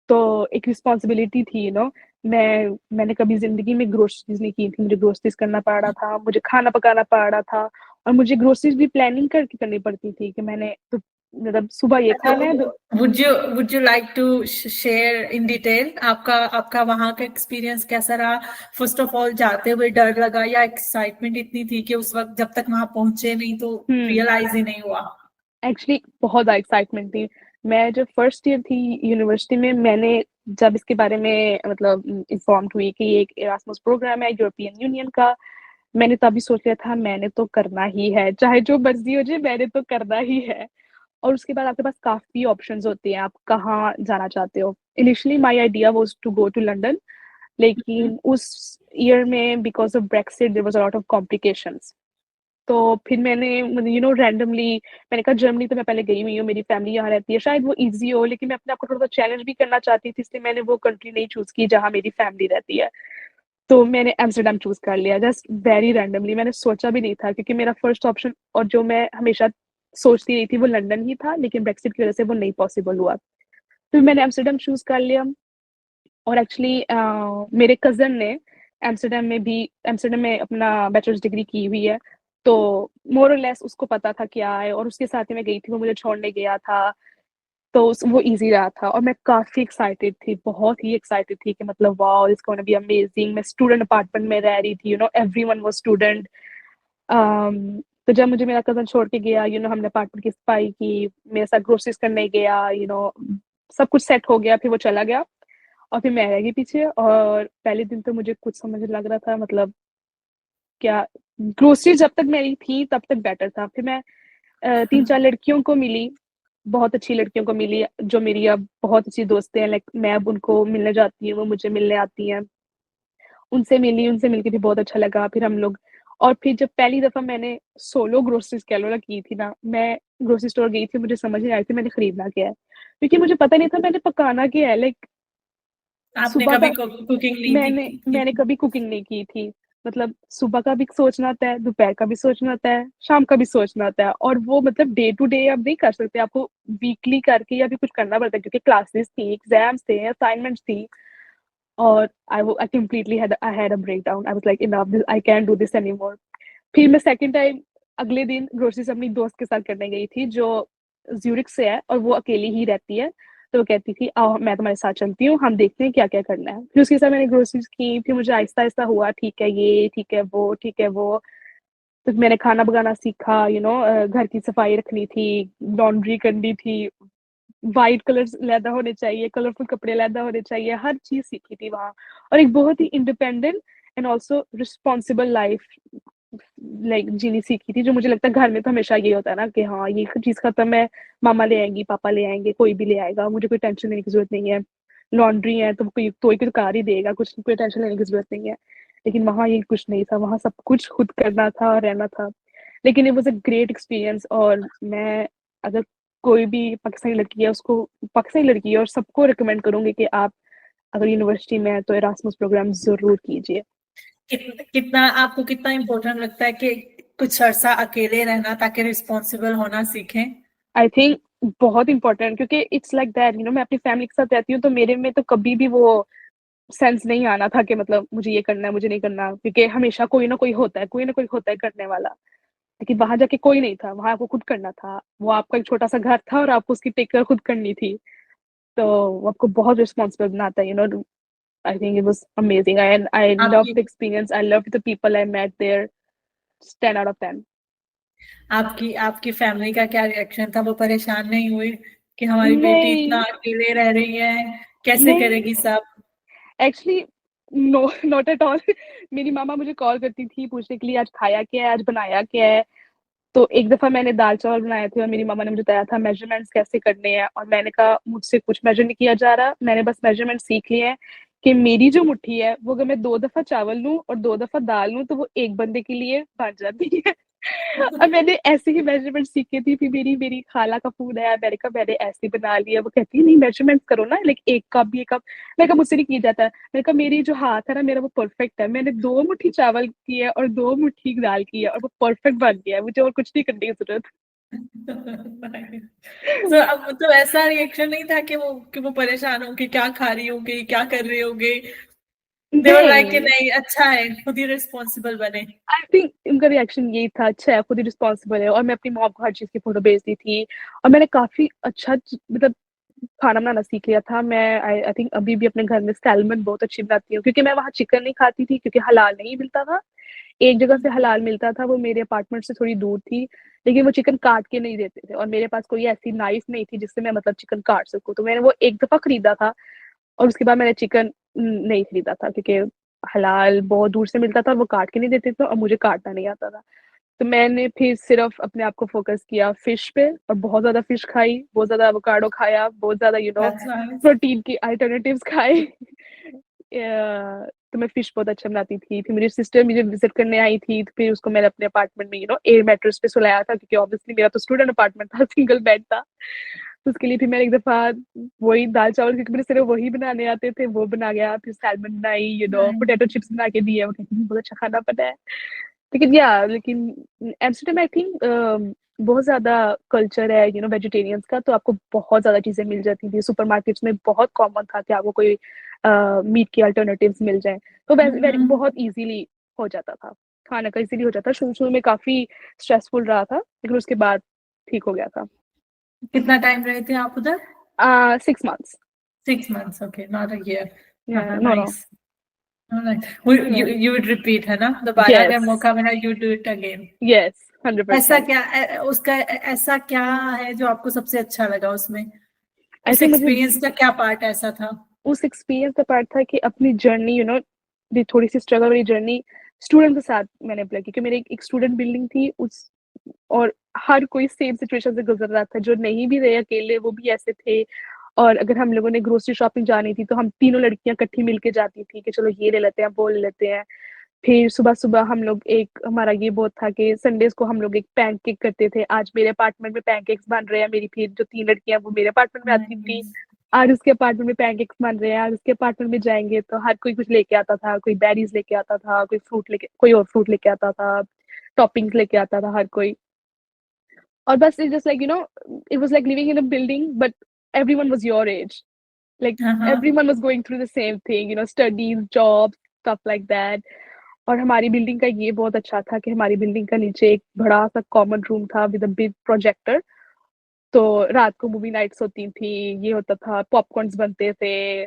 Speaker 2: तो एक रिस्पॉन्सिबिलिटी थी. मैंने कभी जिंदगी में ग्रोसरीज नहीं की थी. मुझे ग्रोसरीज करना पड़ रहा था, मुझे खाना पकाना पड़ रहा था. और मुझे ग्रोसरीज भी प्लानिंग करके करनी पड़ती थी कि मैंने तो मतलब सुबह ये खाना है.
Speaker 1: would you like to share in detail आपका वहाँ का एक्सपीरियंस कैसा रहा? फर्स्ट ऑफ ऑल जाते हुए डर लगा या एक्साइटमेंट इतनी थी कि उस वक्त जब तक वहां पहुंचे नहीं तो रियलाइज ही नहीं हुआ?
Speaker 2: एक्चुअली बहुत ज़्यादा एक्साइटमेंट थी. मैं जब फर्स्ट ईयर थी यूनिवर्सिटी में, मैंने जब इसके बारे में मतलब इन्फॉर्म्ड हुई कि ये एक एरास्मस प्रोग्राम है यूरोपियन यूनियन का, मैंने तभी सोच लिया था मैंने तो करना ही है, चाहे जो मर्जी हो जाए, मैंने तो करना ही है. और उसके बाद आपके पास काफ़ी ऑप्शंस होते हैं, आप कहाँ जाना चाहते हो. Initially my idea was to go to London, लेकिन उस ईयर में because of Brexit there was a lot of complications. तो फिर मैंने रैंडमली मैंने कहा जर्मनी तो मैं पहले गई हुई हूँ, मेरी फैमिली यहाँ रहती है, शायद वो इजी हो, लेकिन मैं अपने आप को थोड़ा सा चैलेंज भी करना चाहती थी, इसलिए मैंने वो कंट्री नहीं चूज की जहाँ मेरी फैमिली रहती है. तो मैंने एम्स्टर्डम चूज कर लिया जस्ट वेरी रैंडमली. मैंने सोचा भी नहीं था क्योंकि मेरा फर्स्ट ऑप्शन और जो मैं हमेशा सोचती रही थी वो लंदन ही था, लेकिन ब्रेक्सिट की वजह से वो नहीं पॉसिबल हुआ. फिर मैंने एम्स्टर्डम चूज कर लिया. और एक्चुअली मेरे कजन ने एम्स्टर्डम में अपना बैचलर्स डिग्री की हुई है, तो मोर और लेस उसको पता था क्या है, और उसके साथ ही मैं गई थी, वो मुझे छोड़ने गया था. तो वो इजी रहा था और मैं काफी एक्साइटेड थी, बहुत ही एक्साइटेड थी कि मतलब wow it's gonna be amazing. मैं स्टूडेंट अपार्टमेंट में रह रही थी, एवरीवन वाज स्टूडेंट. तो जब मुझे मेरा कजन छोड़ के गया, हमने अपार्टमेंट की सफाई की, मेरे साथ ग्रोसरीज करने गया, सब कुछ सेट हो गया, फिर वो चला गया और फिर मैं रह गई पीछे. और पहले दिन तो मुझे कुछ समझ लग रहा था, मतलब क्या ग्रोसरी जब तक मेरी थी तब तक बेटर था। फिर मैं 3-4 लड़कियों को मिली, बहुत अच्छी लड़कियों को मिली जो मेरी अब बहुत अच्छी दोस्तें हैं। लाइक मैं अब उनको मिलने जाती हूँ, वो मुझे मिलने आती हैं। उनसे मिली, उनसे मिलके भी बहुत अच्छा लगा। फिर हम लोग और फिर जब पहली दफ़ा मैंने सोलो ग्रोसरीज़ कह लो ना की थी ना, मैं ग्रोसरी स्टोर गई थी, मुझे समझ नहीं आई थी मैंने खरीदना क्या है। क्योंकि मुझे पता नहीं था मैंने पकाना क्या है। लाइक
Speaker 1: आपने
Speaker 2: सुबह
Speaker 1: कभी
Speaker 2: का
Speaker 1: कुकिंग नहीं
Speaker 2: मैंने
Speaker 1: की
Speaker 2: मैंने
Speaker 1: थी?
Speaker 2: कभी कुकिंग नहीं की थी। मतलब सुबह का भी सोचना होता है, दोपहर का भी सोचना होता है, शाम का भी सोचना होता है, और वो मतलब डे टू डे आप नहीं कर सकते, आपको वीकली करके या भी कुछ करना पड़ता है क्योंकि क्लासेस थी, एग्जाम्स थे, असाइनमेंट्स थी। और I completely had I had a breakdown. I was like enough, this I can't do this anymore. फिर मैं सेकंड टाइम अगले दिन ग्रोसरीज अपनी दोस्त के साथ करने गई थी जो ज्यूरिक से है और वो अकेली ही रहती है। तो वो कहती थी आओ मैं तुम्हारे साथ चलती हूँ, हम देखते हैं क्या क्या करना है। फिर उसके साथ मैंने ग्रोसरीज की, फिर मुझे आहिस्ता आहिस्ता हुआ ठीक है ये, ठीक है वो, ठीक है वो। तो मैंने खाना पकाना सीखा, घर की सफाई रखनी थी, लॉन्ड्री करनी थी, वाइट कलर्स लैदा होने चाहिए, कलरफुल कपड़े लैदा होने चाहिए, हर चीज़ सीखी थी वहाँ। और एक बहुत ही independent and also responsible life like जीनी सीखी थी, जो मुझे लगता है घर में तो हमेशा ये होता है ना कि हाँ, ये चीज़ खत्म है, मामा ले आएँगी, पापा ले आएँगे, कोई भी ले आएगा, मुझे कोई टेंशन लेने की ज़रूरत नहीं है। लॉन्ड्री है तो कोई कर ही देगा, कुछ कोई टेंशन लेने की ज़रूरत नहीं है। लेकिन वहाँ ये कुछ नहीं था, वहाँ सब कुछ खुद करना था और रहना था। लेकिन it was a great experience. और मैं अगर कोई भी पाकिस्तानी लड़की है उसको, पाकिस्तानी लड़की है और सबको रिकमेंड करूँगी कि आप अगर यूनिवर्सिटी में हैं तो एरास्मस प्रोग्राम ज़रूर कीजिए।
Speaker 1: कितना आपको कितना इम्पोर्टेंट लगता है कि कुछ अरसा अकेले रहना ताकि रिस्पॉन्सिबल होना सीखें?
Speaker 2: आई थिंक बहुत इंपॉर्टेंट, क्योंकि इट्स लाइक दैट मैं अपनी फैमिली के साथ रहती हूँ तो मेरे में तो कभी भी वो सेंस नहीं आना था कि मतलब मुझे ये करना है, मुझे नहीं करना, क्योंकि हमेशा कोई ना कोई होता है, कोई ना कोई होता है करने वाला। लेकिन वहां जाके कोई नहीं था, वहां आपको खुद करना था। वो आपका एक छोटा सा घर था और आपको उसकी टेक केयर खुद करनी थी। तो वो आपको बहुत रिस्पॉन्सिबल बनाता है। I think it was amazing and I love
Speaker 1: आपकी
Speaker 2: the experience, I love the people I met there. 10 out of 10।
Speaker 1: आपकी आपकी फैमिली का क्या रिएक्शन था? वो परेशान नहीं हुई कि हमारी बेटी इतना
Speaker 2: नहीं,
Speaker 1: अकेले रह रही है, कैसे
Speaker 2: नहीं,
Speaker 1: करेगी सब?
Speaker 2: Actually no, not at all. मेरी मामा मुझे कॉल करती थी पूछने के लिए आज खाया क्या है, आज बनाया क्या है। तो एक दफा मैंने दाल चावल बनाए थे और मेरी मामा ने मुझे बताया था मेजरमेंट्स कैसे करने हैं, और मैंने कहा मुझसे कुछ मेजर नहीं किया जा रहा, मैंने बस मेजरमेंट सीख लिए हैं कि मेरी जो मुट्ठी है वो अगर मैं 2 दफा चावल लूं और 2 दफा दाल लूं तो वो एक बंदे के लिए बन जाती है। और मैंने ऐसे ही मेजरमेंट सीखी थी। फिर मेरी मेरी खाला का फोन आया, मैंने कहा मैंने ऐसे ही बना लिया। वो कहती है नहीं मेजरमेंट करो ना, लाइक एक कप भी, एक कप। मैंने कहा मुझसे नहीं किया जाता है। मैंने कहा मेरी जो हाथ है ना मेरा वो परफेक्ट है, मैंने 2 मुट्ठी चावल की है और 2 मुट्ठी दाल की है और वो परफेक्ट बन गया है, मुझे और कुछ नहीं करने की जरूरत।
Speaker 1: तो अब तो ऐसा रिएक्शन नहीं था कि वो परेशान हो कि क्या खा रही होगी, क्या कर रही होगी? दे वर लाइक कि
Speaker 2: नहीं,
Speaker 1: नहीं, अच्छा है, खुद ही रिस्पॉन्सिबल बने।
Speaker 2: आई थिंक उनका रिएक्शन यही था, अच्छा है खुद ही रिस्पॉन्सिबल है। और मैं अपनी मॉम को हर चीज की फोटो भेजती थी। और मैंने काफी अच्छा मतलब खाना बनाना सीख लिया था। मैं आई थिंक अभी भी अपने घर में सैल्मन बहुत अच्छी बनाती हूँ, क्योंकि मैं वहाँ चिकन नहीं खाती थी क्योंकि हलाल नहीं मिलता था। एक जगह से हलाल मिलता था, वो मेरे अपार्टमेंट से थोड़ी दूर थी, लेकिन वो चिकन काट के नहीं देते थे और मेरे पास कोई ऐसी नाइफ नहीं थी जिससे मैं मतलब चिकन काट सकूं। तो मैंने वो एक दफा खरीदा था और उसके बाद मैंने चिकन नहीं खरीदा था, क्योंकि हलाल बहुत दूर से मिलता था और वो काट के नहीं देते थे और मुझे काटना नहीं आता था। तो मैंने फिर सिर्फ अपने आप को फोकस किया फिश पे और बहुत ज्यादा फिश खाई, बहुत ज्यादा एवोकाडो खाया, बहुत ज्यादा
Speaker 1: दैट्स नाइस।
Speaker 2: प्रोटीन की अल्टरनेटिव्स खाए। तो मैं फिश बहुत अच्छा बनाती थी। फिर मेरी सिस्टर मुझे विजिट करने आई थी, तो फिर उसको मैंने अपने अपार्टमेंट में एयर मैट्रेस पे सुलाया था, क्योंकि ऑब्वियसली मेरा तो स्टूडेंट अपार्टमेंट था, सिंगल बेड था। तो उसके लिए फिर मैंने एक दफा वही दाल चावल, क्योंकि मेरे सिर्फ वही बनाने आते थे, वो बना गया। फिर सैलमन बनाई, पोटैटो चिप्स बना के दिए, वो कहती बहुत अच्छा खाना पता है। लेकिन एम्स्टर्डम आई थिंक बहुत ज्यादा कल्चर है वेजिटेरियंस का, तो आपको बहुत ज्यादा चीजें मिल जाती थी। सुपरमार्केट्स में बहुत कॉमन था कि आपको कोई मीट की अल्टरनेटिव्स मिल जाए। तो बहुत इजीली हो जाता था, खाने का इजीली हो जाता। शुरू शुरू में काफी स्ट्रेसफुल रहा था, लेकिन उसके बाद ठीक हो गया था।
Speaker 1: कितना टाइम रहे थे आप उधर?
Speaker 2: 6 months।
Speaker 1: 6 months, okay, not a year. हाँ हाँ,
Speaker 2: no, no.
Speaker 1: Nice. You would repeat, है ना? दोबारा अगर
Speaker 2: यस,
Speaker 1: मौका मिला, you do it again।
Speaker 2: Yes,
Speaker 1: ऐसा
Speaker 2: 100%।
Speaker 1: क्या उसका ऐसा क्या है जो आपको सबसे अच्छा लगा उसमें?
Speaker 2: आई
Speaker 1: उस
Speaker 2: थिंक मुझे
Speaker 1: एक्सपीरियंस का क्या पार्ट ऐसा था?
Speaker 2: उस एक्सपीरियंस का पार्ट था कि अपनी जर्नी थोड़ी सी स्ट्रगल वाली जर्नी स्टूडेंट के साथ मैंने अप्लाई किया, क्योंकि मेरी एक स्टूडेंट बिल्डिंग थी उस, और हर कोई सेम सिचुएशन से गुजर रहा था, जो नहीं भी रहे अकेले वो भी ऐसे थे। और अगर हम लोगों ने ग्रोसरी शॉपिंग जानी थी तो हम तीनों लड़कियां इकट्ठी मिलके जाती थी कि चलो ये ले लेते हैं, वो ले लेते हैं। फिर सुबह-सुबह हम लोग एक, हमारा ये बहुत था कि संडेज़ को हम लोग एक पैनकेक करते थे। आज मेरे अपार्टमेंट में पैनकेक्स बन रहे हैं, मेरी फिर जो 3 लड़कियाँ हैं वो मेरे अपार्टमेंट में आती थी।
Speaker 1: नाइस।
Speaker 2: आज उसके अपार्टमेंट में पैनकेक्स बन रहे हैं, आज उसके अपार्टमेंट में जाएँगे, तो हर कोई कुछ लेके आता था, कोई बेरीज़ लेके आता था, कोई और फ्रूट लेके आता था, टॉपिंग्स लेके आता था हर कोई। और बस it's just like it was like living in a building, but everyone was your age. Like
Speaker 1: हाँ हाँ।
Speaker 2: everyone was going through the same thing, studies, jobs, stuff like that. और हमारी बिल्डिंग का ये बहुत अच्छा था कि हमारी बिल्डिंग का नीचे एक बड़ा सा कॉमन रूम था विद अ बिग प्रोजेक्टर। तो रात को मूवी नाइट्स होती थी, ये होता था, पॉपकॉर्न्स बनते थे।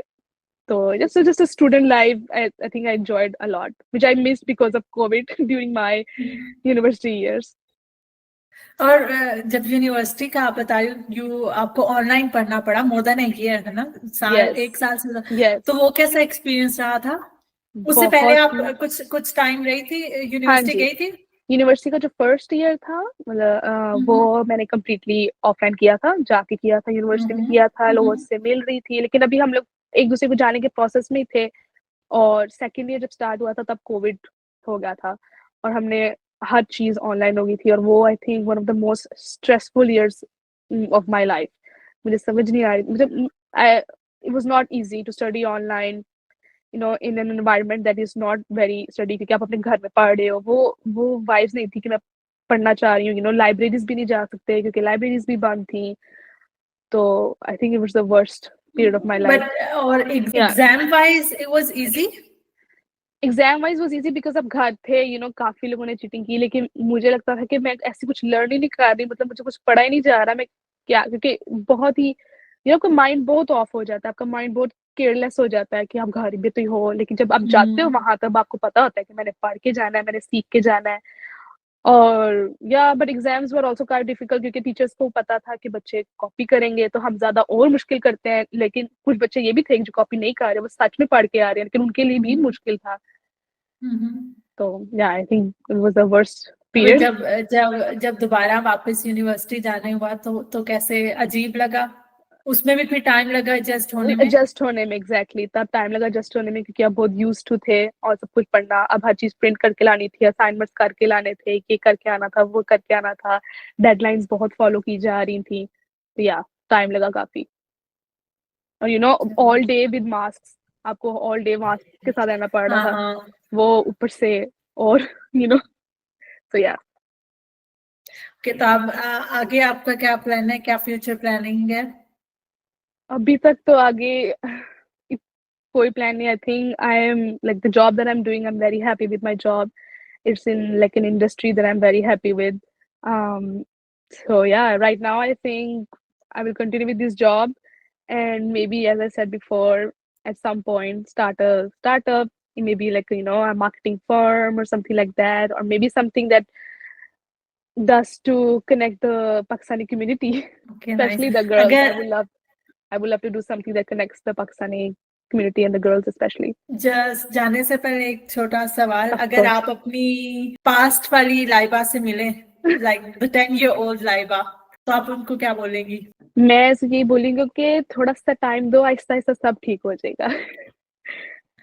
Speaker 2: तो just a student life, I think I enjoyed a lot, which I missed because of COVID during my university years.
Speaker 1: और जब यूनिवर्सिटी का आप बता रही हो, आपको ऑनलाइन पढ़ना पड़ा मोर देन अ ईयर, है ना?
Speaker 2: Yes,
Speaker 1: एक साल से
Speaker 2: yes.
Speaker 1: तो वो कैसा एक्सपीरियंस रहा था? उससे पहले
Speaker 2: बहुत
Speaker 1: आप
Speaker 2: ही।
Speaker 1: कुछ कुछ टाइम रही थी,
Speaker 2: हाँ
Speaker 1: यूनिवर्सिटी
Speaker 2: जी।
Speaker 1: गई थी?
Speaker 2: यूनिवर्सिटी का जो फर्स्ट ईयर था, मतलब
Speaker 1: हम्म
Speaker 2: वो मैंने कंप्लीटली ऑफलाइन किया था, जाके किया था, यूनिवर्सिटी में
Speaker 1: हम्म
Speaker 2: किया था, लोगों
Speaker 1: हम्म
Speaker 2: से मिल रही थी। लेकिन अभी हम लोग एक दूसरे को जाने के प्रोसेस में ही थे। और सेकेंड ईयर जब स्टार्ट हुआ था तब कोविड हो गया था, और हमने हर चीज ऑनलाइन हो गई थी, और वो I think one of the most stressful years of my life. मुझे समझ नहीं आ रही, मुझे it was not easy to study online, in an environment that is not very study, क्योंकि आप अपने घर में पढ़ रहे हो, वो वाइब्स नहीं थी कि मैं पढ़ना चाह रही हूँ। लाइब्रेरीज भी नहीं जा सकते क्योंकि लाइब्रेरीज भी बंद थी। तो आई think it was the worst period of my life.
Speaker 1: But और
Speaker 2: या
Speaker 1: exam wise it was easy?
Speaker 2: Exam wise was easy because अब घर थे, काफी लोगों ने चीटिंग की, लेकिन मुझे लगता था कि मैं ऐसी कुछ लर्न ही नहीं कर रही, मतलब मुझे कुछ पढ़ा ही नहीं जा रहा। मैं क्या, क्योंकि बहुत ही आपका माइंड बहुत ऑफ हो जाता है, आपका माइंड बहुत केयरलेस हो जाता है कि आप घर भी तो हो, लेकिन जब आप जाते हो वहां तब आपको पता होता है कि मैंने पढ़ के जाना है, मैंने सीख के जाना है। और या बट एग्जाम्स वर आल्सो काफी डिफिकल्ट, क्योंकि टीचर्स को पता था कि बच्चे कॉपी करेंगे तो हम ज्यादा और मुश्किल करते हैं, लेकिन कुछ बच्चे ये भी थे जो कॉपी नहीं कर रहे, वो सच में पढ़ के आ रहे हैं, लेकिन उनके लिए भी मुश्किल था। तो या आई think it was the worst
Speaker 1: तो
Speaker 2: पीरियड।
Speaker 1: जब जब जब दोबारा वापस यूनिवर्सिटी जाने हुआ तो कैसे अजीब लगा? उसमें भी फिर टाइम लगा एडजस्ट होने में?
Speaker 2: एडजस्ट होने में, एग्जैक्टली तब टाइम लगा एडजस्ट होने में, क्योंकि अब बहुत यूज टू थे और सब कुछ पढ़ना, अब हर चीज प्रिंट करके लानी थी, असाइनमेंट्स करके लाने थे, ये करके आना था, वो करके आना था, डेडलाइंस बहुत फॉलो की जा रही थी। तो या टाइम लगा काफी। और ऑल डे विद मास्क, आपको ऑल डे मास्क के साथ रहना पड़ रहा
Speaker 1: हाँ
Speaker 2: था,
Speaker 1: हाँ।
Speaker 2: वो ऊपर से। और तो या
Speaker 1: कि तो आप आगे आपका क्या प्लान है, क्या फ्यूचर प्लानिंग है?
Speaker 2: अभी तक तो आगे कोई प्लान नहीं। I think I am like the job that I am doing, I am very happy with my job. It's in like an industry that I'm very happy with. Um, so yeah, right now I think I will continue with this job, and maybe, as I said before, at some point start a startup, maybe like a marketing firm or something like that, or maybe something that does to connect the Pakistani community,
Speaker 1: okay nice.
Speaker 2: especially the girls.
Speaker 1: अगर
Speaker 2: I would love to do something that connects the Pakistani community and the girls especially.
Speaker 1: Just जाने से पहले एक छोटा सवाल,
Speaker 2: Of
Speaker 1: अगर
Speaker 2: course.
Speaker 1: आप अपनी पास्ट वाली लाइबा से मिले, like the 10 year old Laiba, तो आप उनको क्या बोलेंगी?
Speaker 2: मैं यही बोलूंगी कि थोड़ा सा टाइम दो, आहिस्ता आहिस्ता सब ठीक हो जाएगा।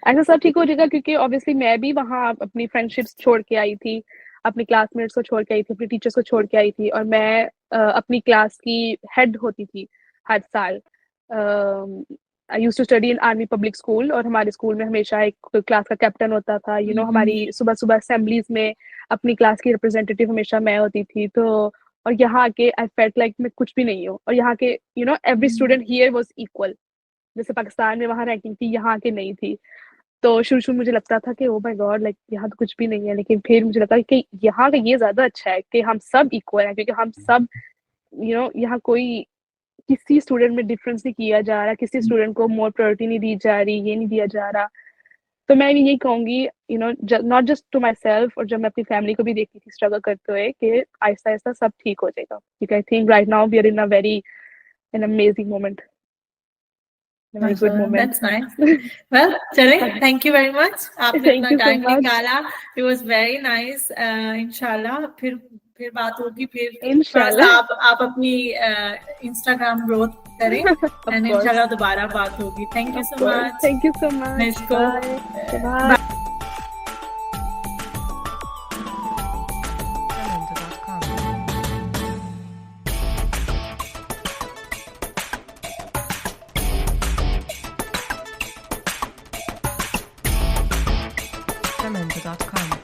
Speaker 2: ऐसा सब ठीक हो जाएगा, क्योंकि ऑब्वियसली मैं भी वहाँ अपनी फ्रेंडशिप्स छोड़ के आई थी, अपनी क्लासमेट्स को छोड़ के आई थी, अपनी टीचर्स को छोड़ के आई थी, और मैं अपनी क्लास की हेड होती थी हर साल। I use to study in army public school, और हमारे स्कूल में हमेशा एक क्लास का कैप्टन होता था। हमारी सुबह सुबह असेंबलीज में अपनी क्लास की रिप्रेजेंटेटिव हमेशा मैं होती थी। तो और यहाँ के आई फेल्ट लाइक मैं कुछ भी नहीं हूँ, और यहाँ के every student here was equal. जैसे पाकिस्तान में वहाँ रैंकिंग थी, यहाँ के नहीं थी। तो शुरू-शुरू मुझे लगता था कि ओह माय गॉड, लाइक यहाँ तो कुछ भी नहीं है, लेकिन फिर मुझे लगा कि यहाँ का ये ज़्यादा अच्छा है कि हम सब इक्वल हैं, क्योंकि हम सब यहाँ कोई किसी स्टूडेंट में डिफरेंस नहीं किया जा रहा, किसी स्टूडेंट को मोर प्रायोरिटी नहीं दी जा रही, ये नहीं दिया जा रहा। तो मैं भी यही कहूँगी, not just to myself, और जब मैं अपनी फैमिली को भी देखती थी स्ट्रगल करते हुए, कि आहिस्ता-आहिस्ता सब ठीक हो जाएगा। क्योंकि I think right now we are in a very an amazing moment. very good
Speaker 1: माशाल्लाह,
Speaker 2: moment.
Speaker 1: that's nice. Well, चले, thank you very much. आपने
Speaker 2: Thank
Speaker 1: अपना
Speaker 2: you so
Speaker 1: टाइम
Speaker 2: much.
Speaker 1: निकाला. It was very nice. इंशाल्लाह फिर बात होगी. फिर थोड़ा सा
Speaker 2: Inshallah.
Speaker 1: आप अपनी इंस्टाग्राम ग्रोथ करें
Speaker 2: Of
Speaker 1: and
Speaker 2: course.
Speaker 1: इंशाल्लाह दोबारा बात होगी. Thank you
Speaker 2: Of
Speaker 1: so
Speaker 2: course.
Speaker 1: much.
Speaker 2: Thank you so much.
Speaker 1: मैं इसको
Speaker 2: Bye. Bye.
Speaker 3: Tremendo.com